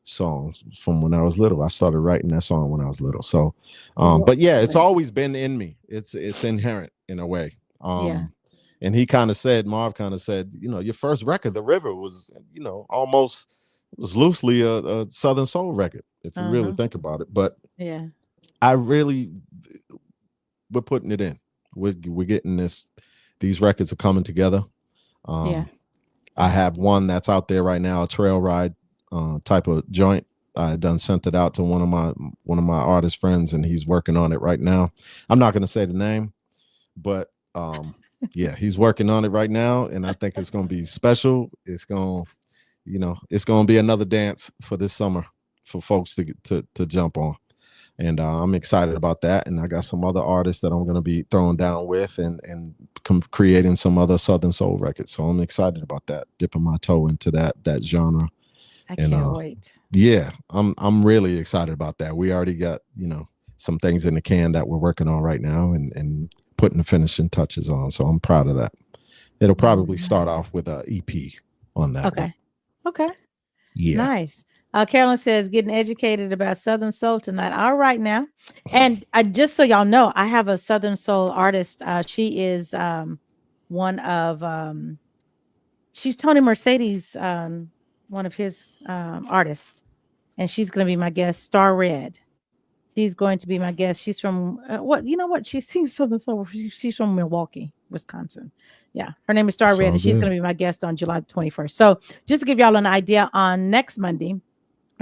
song from when I was little. I started writing that song when I was little. So, but yeah, it's always been in me. It's inherent in a way. And he kind of said, Marv kind of said, your first record, The River, was, almost was loosely a Southern soul record, if you really think about it. But yeah, we're putting it in. We're getting these records are coming together. I have one that's out there right now, a trail ride type of joint. I done sent it out to one of my artist friends, and he's working on it right now. I'm not going to say the name, but yeah, he's working on it right now, and I think it's going to be special. It's going to be another dance for this summer for folks to jump on. And I'm excited about that. And I got some other artists that I'm going to be throwing down with and creating some other Southern soul records. So I'm excited about that, dipping my toe into that genre. I can't wait. Yeah, I'm really excited about that. We already got, some things in the can that we're working on right now and putting the finishing touches on. So I'm proud of that. It'll probably start off with an EP on that. Okay. Okay. Yeah. Nice. Carolyn says, getting educated about Southern soul tonight. All right now. And just so y'all know, I have a Southern soul artist. She is one of, she's Tony Mercedes, one of his artists. And she's going to be my guest, Star Red. She's going to be my guest. She's from, she sings Southern soul. She's from Milwaukee, Wisconsin. Yeah, her name is Star Red, and she's going to be my guest on July 21st. So just to give y'all an idea, on next Monday,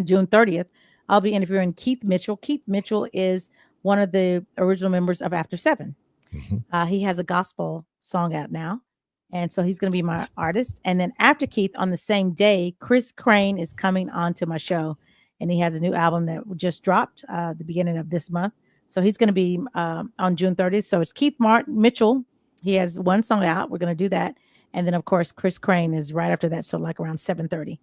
June 30th, I'll be interviewing Keith Mitchell. Keith Mitchell is one of the original members of After Seven. Mm-hmm. He has a gospel song out now, and so he's going to be my artist. And then after Keith, on the same day, Chris Crane is coming on to my show, and he has a new album that just dropped the beginning of this month. So he's going to be on June 30th. So it's Keith Mitchell. He has one song out. We're going to do that. And then, of course, Chris Crane is right after that. So like around 7:30.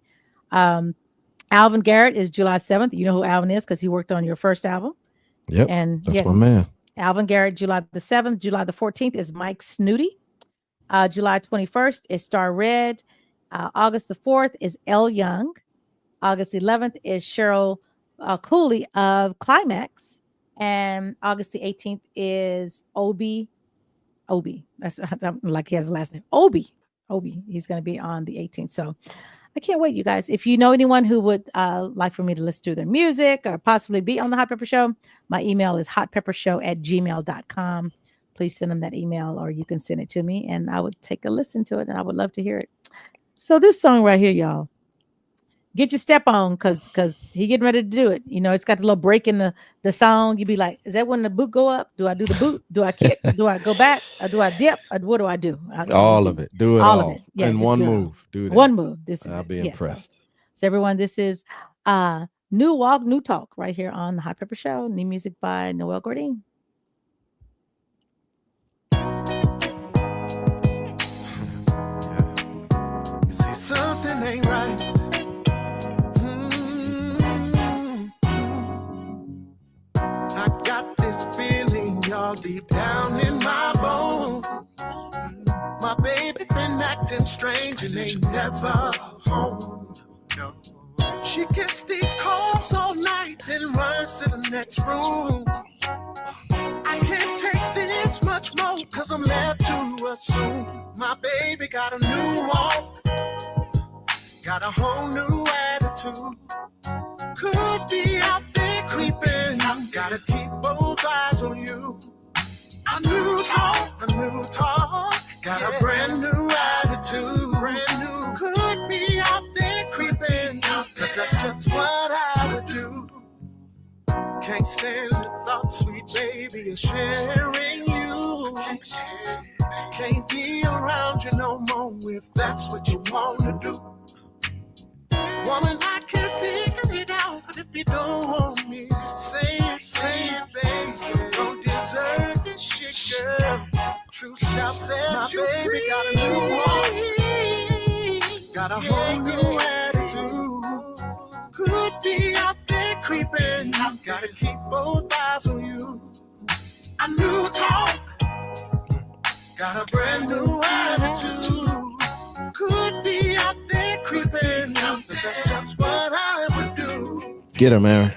Alvin Garrett is July 7th. You know who Alvin is because he worked on your first album. Yep. And that's my man. Alvin Garrett, July the 7th. July the 14th is Mike Snooty. July 21st is Star Red. August the 4th is Elle Young. August 11th is Cheryl Cooley of Climax. And August the 18th is Obi Obi. That's like he has a last name. Obi. He's going to be on the 18th. So I can't wait, you guys. If you know anyone who would like for me to listen to their music or possibly be on the Hot Pepper Show, my email is hotpeppershow@gmail.com. Please send them that email, or you can send it to me and I would take a listen to it and I would love to hear it. So this song right here, y'all, get your step on because he getting ready to do it. You know, it's got the little break in the song. You be like, is that when the boot go up? Do I do the boot? Do I kick? Do I go back? Or do I dip? Or what do I do? All of it. Do it all. Of it. Yeah, in one move. Do that. One move. This is I'll be impressed. So everyone, this is New Walk, New Talk right here on the Hot Pepper Show. New music by Noel Gourdin. You see, something ain't right. I got this feeling, y'all, deep down in my bones. My baby been acting strange and ain't never home. No. She gets these calls all night, then runs to the next room. I can't take this much more, cause I'm left to assume my baby got a new walk, got a whole new attitude. Could be out there creeping, gotta keep both eyes on you. A new talk, got a brand new attitude. Could be out there creeping, cause that's just what I would do. Can't stand the thought, sweet baby, of sharing you. Can't be around you no more if that's what you wanna do. Woman, I can figure it out, but if you don't want me to say it, baby. Don't deserve this shit, girl. Truth shall set my you baby free. Got a new one, got a whole new attitude. Could be out there creeping, gotta keep both eyes on you. A new talk, got a brand new attitude. Could be out there creeping, that's just what I would do. Get him, Aaron.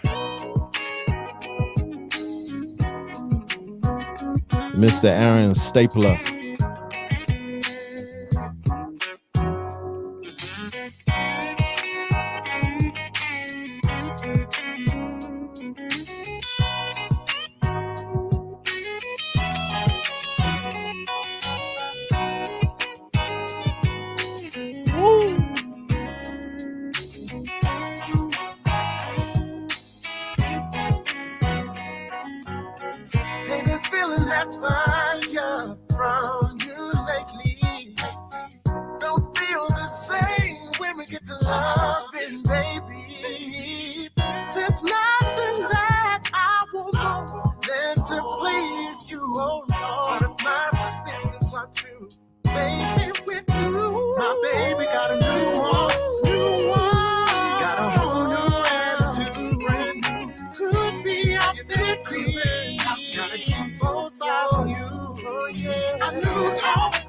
Mr. Aaron Stapler. Fire from you lately. Don't feel the same when we get to loving, baby. There's nothing that I want more than to please you, oh Lord. If my suspicions are true, baby, with you, my baby got a new one, got a whole new attitude, brand new. Could be out there creeping, gotta keep both eyes on you. Oh yeah, a new talk,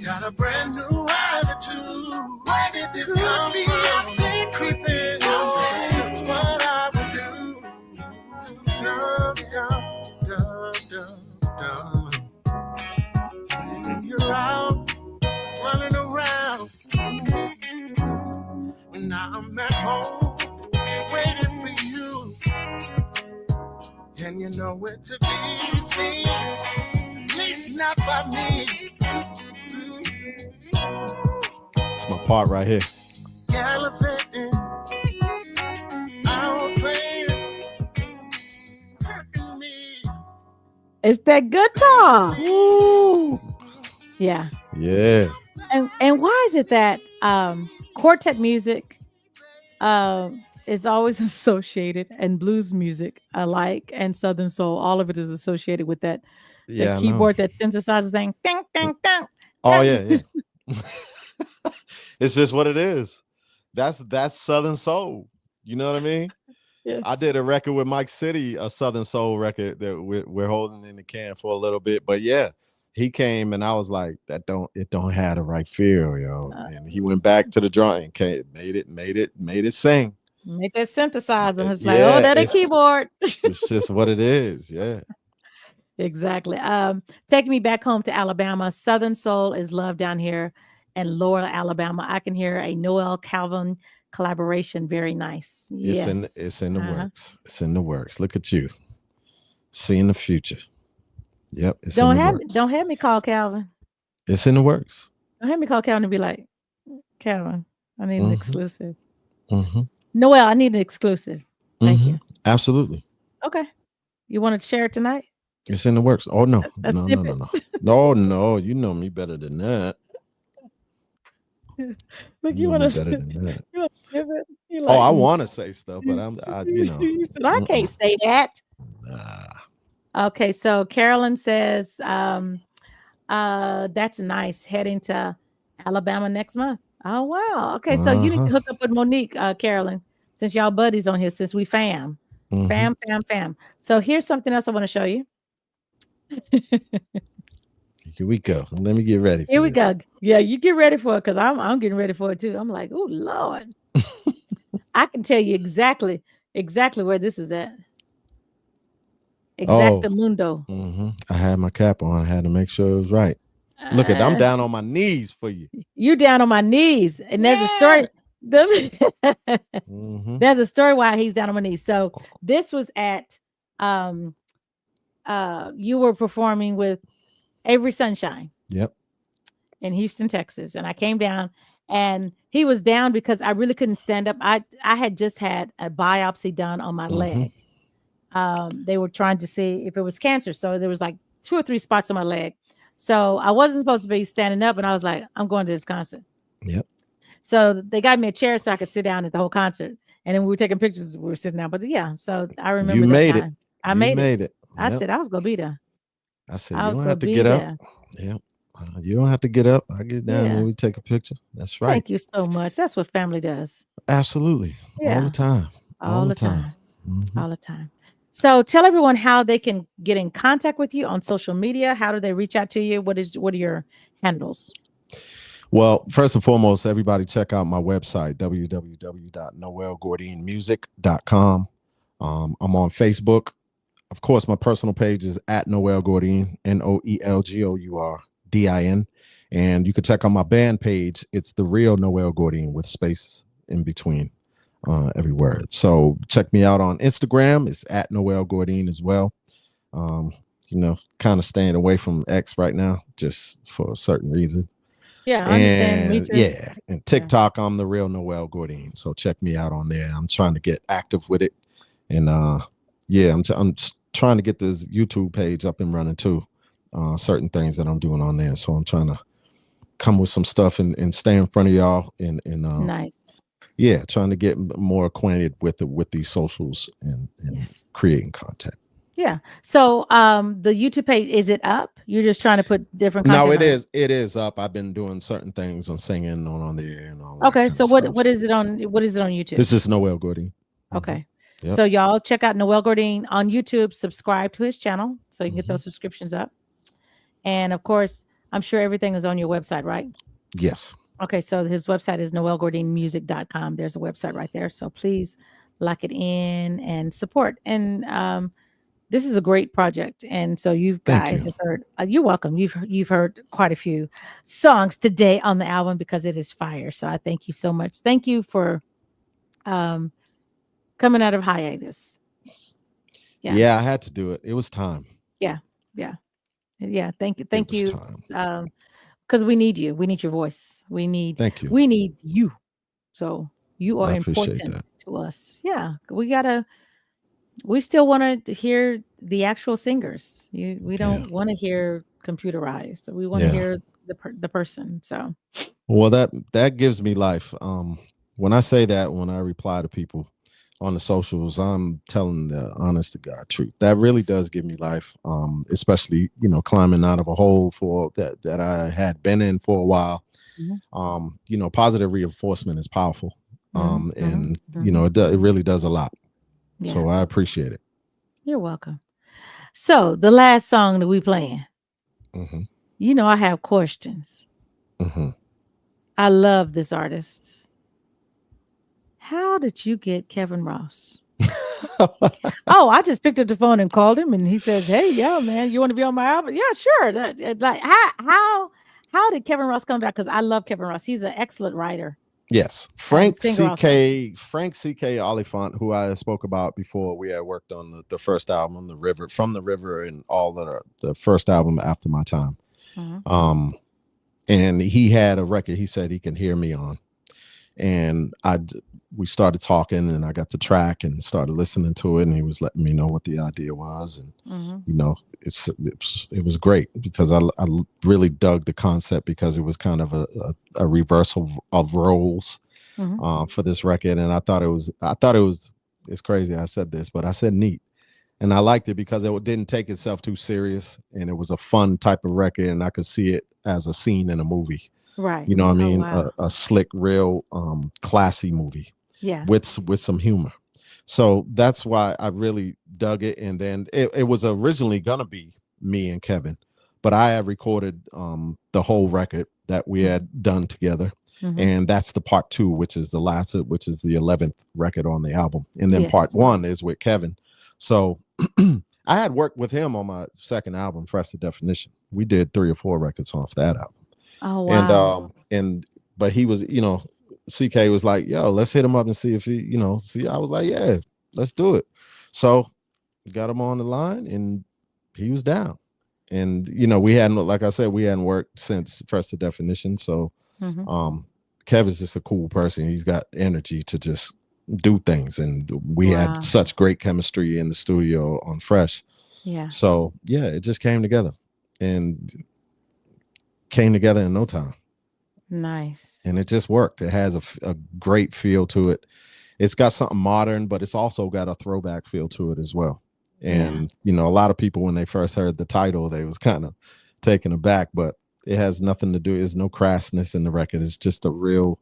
got a brand new attitude. Where did this come from? Out there creeping, that's what I would do. You're out running around, and now I'm at home waiting for you. And you know where to be seen, at least not by me. It's my part right here. Gallivanting, I'll play hurting me. It's that guitar. Woo. Yeah. Yeah. And why is it that quartet music is always associated, and blues music alike, and Southern soul, all of it is associated with that, that keyboard, that synthesizer thing. Ding, ding, ding. Oh yeah. It's just what it is. That's Southern soul. You know what I mean? Yes. I did a record with Mike City, a Southern soul record that we're holding in the can for a little bit. But yeah, he came and I was like, it don't have the right feel, yo. And he went back to the drum and made it sing. Make that synthesizer. It's like, oh, that a keyboard. It's just what it is. Yeah. Exactly. Taking me back home to Alabama. Southern Soul is love down here in Laurel, Alabama. I can hear a Noel Calvin collaboration. Very nice. Yes. It's in the Uh-huh. works. It's in the works. Look at you. Seeing the future. Yep, it's in the Don't works. have me call Calvin. It's in the works. Don't have me call Calvin and be like, Calvin, I need an Mhm. exclusive. Mm-hmm. Noel, I need an exclusive. Thank you. Absolutely. Okay. You want to share it tonight? It's in the works. Oh no. That's No. No. You know me better than that. Look, You you know want me to better than that. you wanna give it? You Oh, like, I want to say stuff, but you said, I can't mm-mm. say that. Nah. Okay, so Carolyn says, that's nice. Heading to Alabama next month. Oh wow. Okay, so you need to Uh-huh. hook up with Monique, Carolyn, since y'all buddies on here, since we fam. Mhm. Fam. So here's something else I want to show you. Here we go. Let me get ready. Here For we this. go. Yeah, you get ready for it because I'm getting ready for it too. I'm like, oh Lord. I can tell you exactly where this is at. Oh. Exactamundo. I had my cap on. I had to make sure it was right. Look at, I'm down on my knees for you. You down on my knees, and there's a story. There's a story why he's down on my knees. So this was at you were performing with Avery Sunshine. Yep. In Houston, Texas, and I came down, and he was down because I really couldn't stand up. I had just had a biopsy done on my leg. They were trying to see if it was cancer, so there was like 2 or 3 spots on my leg. So I wasn't supposed to be standing up, and I was like, I'm going to this concert. Yep. So they got me a chair so I could sit down at the whole concert, and then we were taking pictures. We were sitting down, but yeah. So I remember You that made time. it. I made it. Yep. I said I was gonna be there. I said I you was don't gonna have to be get there. up. Yep. You don't have to get up. I get down Yeah. and we take a picture. That's right. Thank you so much. That's what family does. Absolutely. Yeah. All the time. All the time. Mhm. All the time. So tell everyone how they can get in contact with you on social media. How do they reach out to you? What are your handles? Well, first and foremost, everybody check out my website, www.noelgourdinmusic.com. I'm on Facebook. Of course, my personal page is at Noel Gourdin, NoelGourdin. And you can check out my band page. It's The Real Noel Gourdin with space in between every word. So check me out on Instagram. It's at Noel Gourdin as well. Kind of staying away from X right now, just for a certain reason. Yeah, I understand. Me too. Yeah, and TikTok, I'm The Real Noel Gourdin. So check me out on there. I'm trying to get active with it, and I'm just trying to get this YouTube page up and running too. Certain things that I'm doing on there. So I'm trying to come with some stuff and stay in front of y'all and nice. Yeah, trying to get more acquainted with these socials and yes. creating content. Yeah. So the YouTube page, is it up? You're just trying to put different content? No, it is. It is up. I've been doing certain things on singing on there and all that. Okay, so what is it on YouTube? This is Noel Gourdin. Okay. Yep. So y'all check out Noel Gourdin on YouTube, subscribe to his channel so you can get those subscriptions up. And of course, I'm sure everything is on your website, right? Yes. Okay, so his website is noelgourdinmusic.com. There's a website right there. So please lock it in and support. And this is a great project. And so you guys have heard, you're welcome. You've heard quite a few songs today on the album because it is fire. So I thank you so much. Thank you for coming out of hiatus. Yeah, I had to do it. It was time. Yeah. Thank you. Because we need you. We need your voice. We need you. So you are important to us. Yeah. We still want to hear the actual singers. We don't want to hear computerized. We want to hear the person. So well, that gives me life. When I say that, when I reply to people on the socials, I'm telling the honest to God truth. That really does give me life. Especially, climbing out of a hole that I had been in for a while. Positive reinforcement is powerful. It really does a lot. Yeah. So I appreciate it. You're welcome. So the last song that we playing, I have questions. I love this artist. How did you get Kevin Ross? Oh, I just picked up the phone and called him, and he says, "Hey, yeah, man, you want to be on my album?" Yeah, sure. Like, how did Kevin Ross come back? Because I love Kevin Ross. He's an excellent writer. Yes, And singer also. Frank Sekay Oliphant, who I spoke about before. We had worked on the first album, From the River, and all the first album After My Time. Mhm. And he had a record he said he can hear me on, and we started talking, and I got the track and started listening to it, and he was letting me know what the idea was, and Mhm. you know, it was great because I really dug the concept, because it was kind of a reversal of roles Mhm. for this record, and I thought it was it's crazy I said this, but I said neat. And I liked it because it didn't take itself too serious, and it was a fun type of record, and I could see it as a scene in a movie. Right. You know what I Oh, mean? wow. A slick, real, classy movie Yeah. with some humor. So that's why I really dug it. And then it was originally gonna be me and Kevin, but I had recorded the whole record that we had done together. Mhm. And that's the part 2, which is the 11th record on the album. And then Yes. part 1 is with Kevin. So I had worked with him on my second album, Fresh to Definition. We did 3 or 4 records off that album. Oh, wow. But he was, CK was like, yo, let's hit him up and see if he, I was like, yeah, let's do it. So got him on the line, and he was down. And we hadn't, like I said, we hadn't worked since Fresh to Definition. So Mhm. Kevin's just a cool person. He's got energy to just do things, and we Wow. had such great chemistry in the studio on Fresh. Yeah. So yeah, it just came together, and came together in no time. Nice. And it just worked. It has a great feel to it. It's got something modern, but it's also got a throwback feel to it as well. And a lot of people, when they first heard the title, they was kind of taken aback, but it has nothing to do. There's no crassness in the record. It's just a real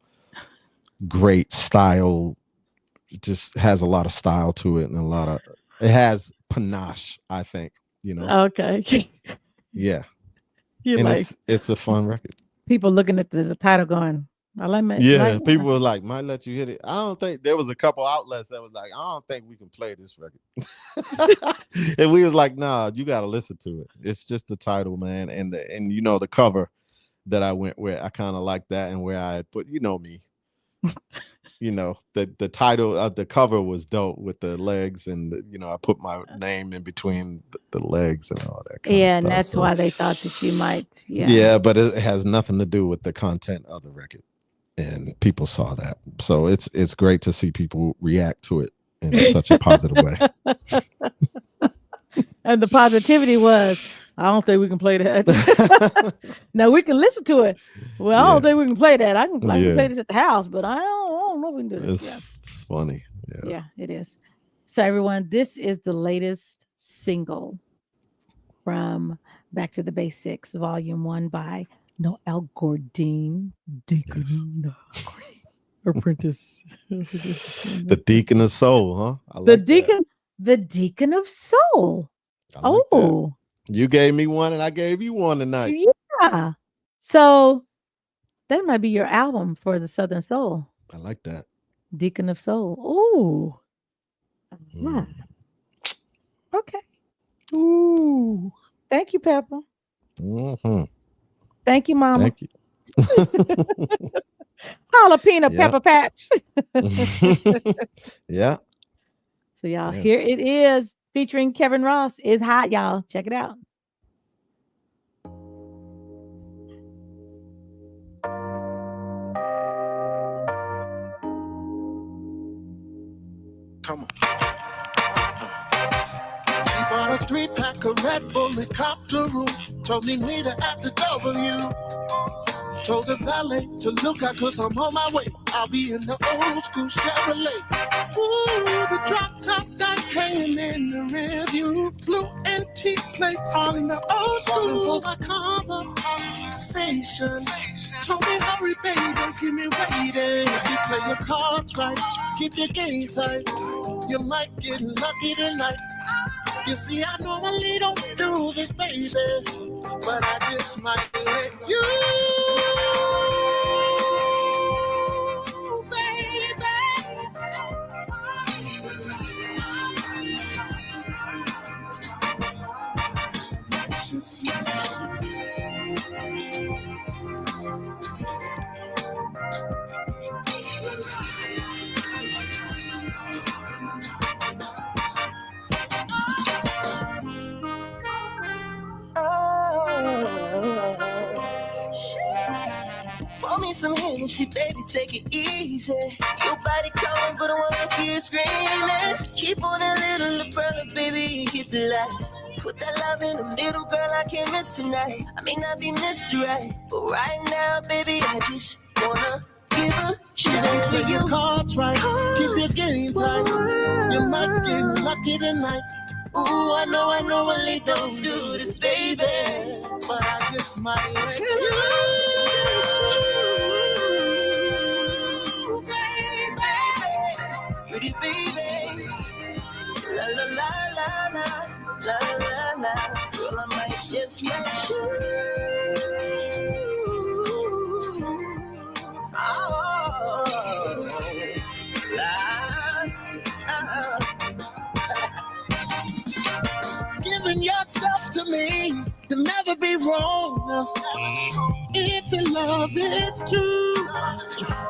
great style. It just has a lot of style to it, and it has panache, I think, Okay. Yeah. You And like it's a fun record. people looking at the title going, I like my People were like, might let you hit it. I don't think there was a couple outlets that was like, I don't think we can play this record. And we was like, nah, you got to listen to it. It's just the title, man. And the cover that I went with, I kind of like that, and where I had put, me, the title of the cover was dope with the legs, and I put my name in between the legs and all that kind of stuff. And that's why they thought that you might. Yeah, but it has nothing to do with the content of the record, and people saw that. So it's great to see people react to it in such a positive way. And the positivity was, I don't think we can play that. Now we can listen to it. Well, I don't think we can play that. I can play this at the house, but I don't know if we can do this. It's funny. Yeah, it is. So everyone, this is the latest single from Back to the Basics, Volume 1 by Noel Gourdin, Deacon Apprentice. The Deacon of Soul, huh? The Deacon of Soul. That. You gave me one, and I gave you one tonight. Yeah. So that might be your album for the Southern Soul. I like that. Deacon of Soul. Ooh. Yeah. Okay. Ooh. Thank you, Pepper. Mm-hmm. Thank you, Mama. Thank you. Jalapeno Pepper Patch. Yeah. So y'all, here it is, featuring Kevin Ross. It's hot, y'all. Check it out. Come on. She bought a 3-pack of Red Bull and copped a room. Told me meet her at the W. Told the valet to look out, cause I'm on my way. I'll be in the old school Chevrolet. Ooh, the drop top lights hanging in the rear view. Blue antique plates on the old school. For my conversation. Told me hurry, baby, don't keep me waiting. If you play your cards right, keep your game tight. You might get lucky tonight. You see, I normally don't do this, baby, but I just might let you, baby. me some Hennessy, baby, take it easy. Your body calling, but I wanna hear you screaming. Keep on that little umbrella, baby, hit the lights. Put that love in the middle, girl, I can't miss tonight. I may not be Mr. Right, but right now, baby, I just wanna give a shot for you. Cards right, keep your game tight. You might get lucky tonight. Ooh, I know, I don't do this, baby, but I just might let you. Baby, pretty baby, la la la la la la la la. Girl, I might just let you. Oh, Giving yourself to me can never be wrong. If the love is true,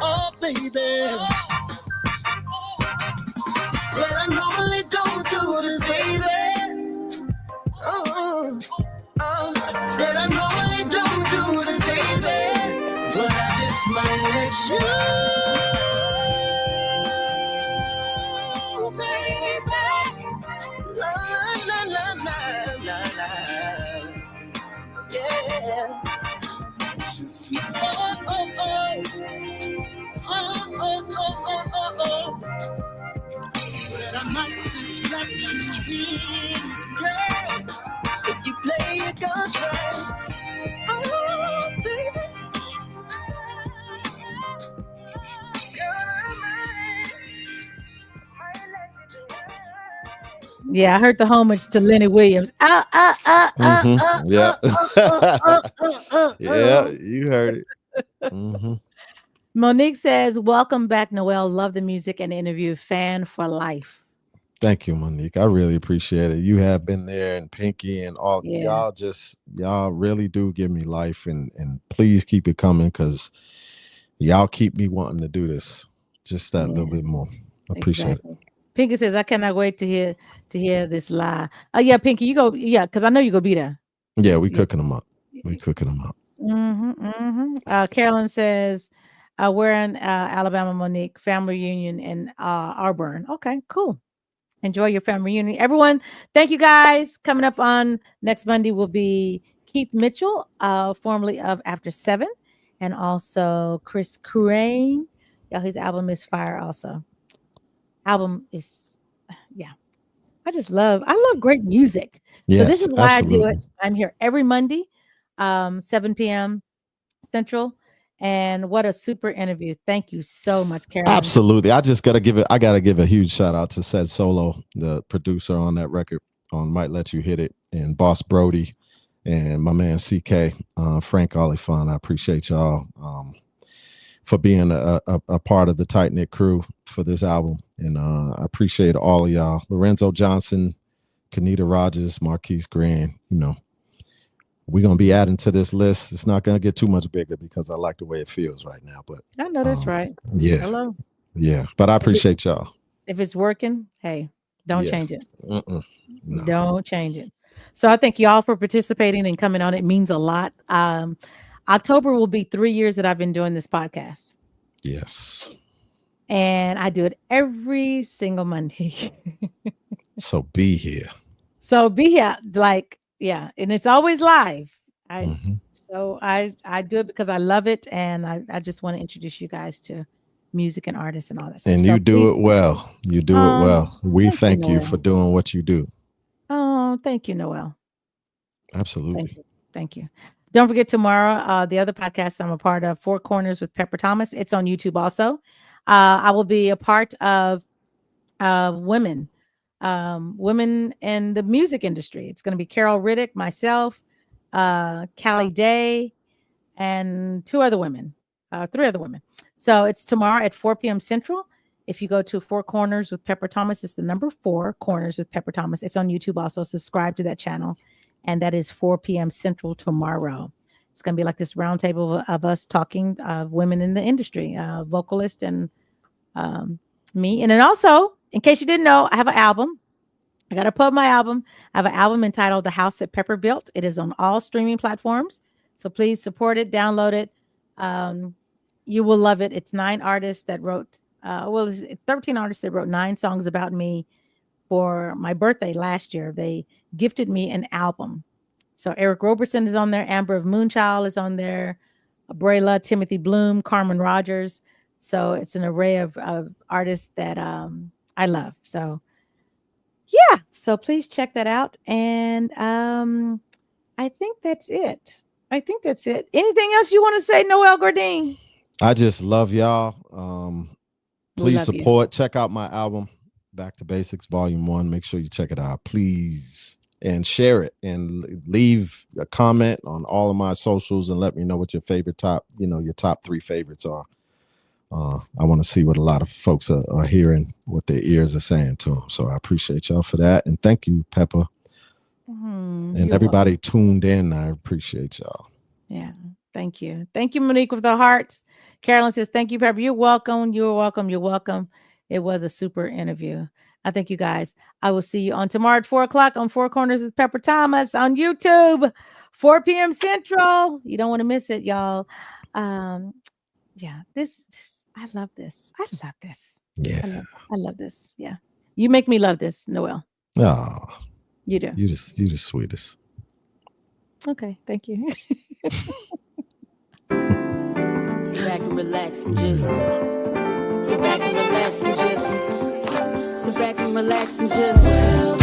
oh baby. Said I normally don't do this, baby. Said I normally don't do this, baby, but I just might let you, baby. La la la la la la, yeah. Oh oh oh, oh oh oh oh oh. Said I might just let you in, girl. If you play it goes right, oh baby. Yeah, I heard the homage to Lenny Williams. Yeah. Yeah, you heard it. Mm-hmm. Monique says, welcome back, Noel. Love the music and the interview. Fan for life. Thank you, Monique. I really appreciate it. You have been there, and Pinky and all y'all really do give me life, and please keep it coming, because y'all keep me wanting to do this just that little bit more. I appreciate it. Pinky says, I cannot wait to hear this live. Oh yeah, Pinky, you go, yeah, because I know you're gonna be there. Yeah, we cooking them up. We cooking them up. Carolyn says, we're in Alabama, Monique, family reunion in Auburn. Okay, cool. Enjoy your family reunion. Everyone, thank you guys. Coming up on next Monday will be Keith Mitchell, formerly of After 7, and also Chris Crane. Y'all, his album is fire also. Album is, I love great music. Yes, so this is why absolutely. I do it. I'm here every Monday, 7 p.m. Central. And what a super interview. Thank you so much, Carolyn. Absolutely. I gotta give a huge shout out to Ced Solo, the producer on that record on Might Let You Hit It, and Boss Brody, and my man Sekay, Frank Oliphant. I appreciate y'all for being a part of the tight knit crew for this album. And I appreciate all of y'all. Lorenzo Johnson, Canita Rogers, Marquis Green, we're going to be adding to this list. It's not going to get too much bigger because I like the way it feels right now. But I know that's right. Yeah. Hello. Yeah. But I appreciate y'all. If it's working, hey, don't change it. No. Don't change it. So I thank y'all for participating and coming on. It means a lot. October will be 3 years that I've been doing this podcast. Yes. And I do it every single Monday. So be here. And it's always live. So I do it because I love it, and I just want to introduce you guys to music and artists and all that stuff. And you do it well. You do it well. We thank you for doing what you do. Oh, thank you, Noel. Absolutely. Thank you. Don't forget tomorrow, the other podcast I'm a part of, Four Corners with Pepper Thomas. It's on YouTube also. I will be a part of women in the music industry. It's going to be Carol Riddick, myself, Callie Day, and three other women. So it's tomorrow at 4 p.m. Central. If you go to Four Corners with Pepper Thomas, it's the number 4 Corners with Pepper Thomas. It's on YouTube also. Subscribe to that channel. And that is 4 p.m. Central tomorrow. It's going to be like this roundtable of us talking women in the industry, vocalist and me. And then also, in case you didn't know, I have an album. I got to put my album. I have an album entitled The House That Pepper Built. It is on all streaming platforms. So please support it, download it. You will love it. It's 9 artists that wrote, it's 13 artists that wrote 9 songs about me for my birthday last year. They gifted me an album. So Eric Roberson is on there. Amber of Moonchild is on there. Brayla, Timothy Bloom, Carmen Rogers. So it's an array of artists that I love. So yeah, so please check that out. And I think that's it. Anything else you want to say, Noel Gourdin? I just love y'all. Please support. Check out my album, Back to Basics, Volume 1. Make sure you check it out, please. And share it and leave a comment on all of my socials and let me know what your favorite your top 3 favorites are. I want to see what a lot of folks are hearing, what their ears are saying to them. So I appreciate y'all for that. And thank you, Pepper. And everybody tuned in. I appreciate y'all. Yeah. Thank you. Thank you, Monique with the hearts. Carolyn says, thank you, Pepper. You're welcome. You're welcome. You're welcome. It was a super interview. I thank you guys. I will see you on tomorrow at 4:00 on Four Corners with Pepper Thomas on YouTube, 4 p.m. Central. You don't want to miss it, y'all. Yeah, this I love this. I love this. Yeah. I love this. Yeah. You make me love this, Noel. Oh, you do. You the sweetest. Okay, thank you. Sit back and relax and just sit back and relax and just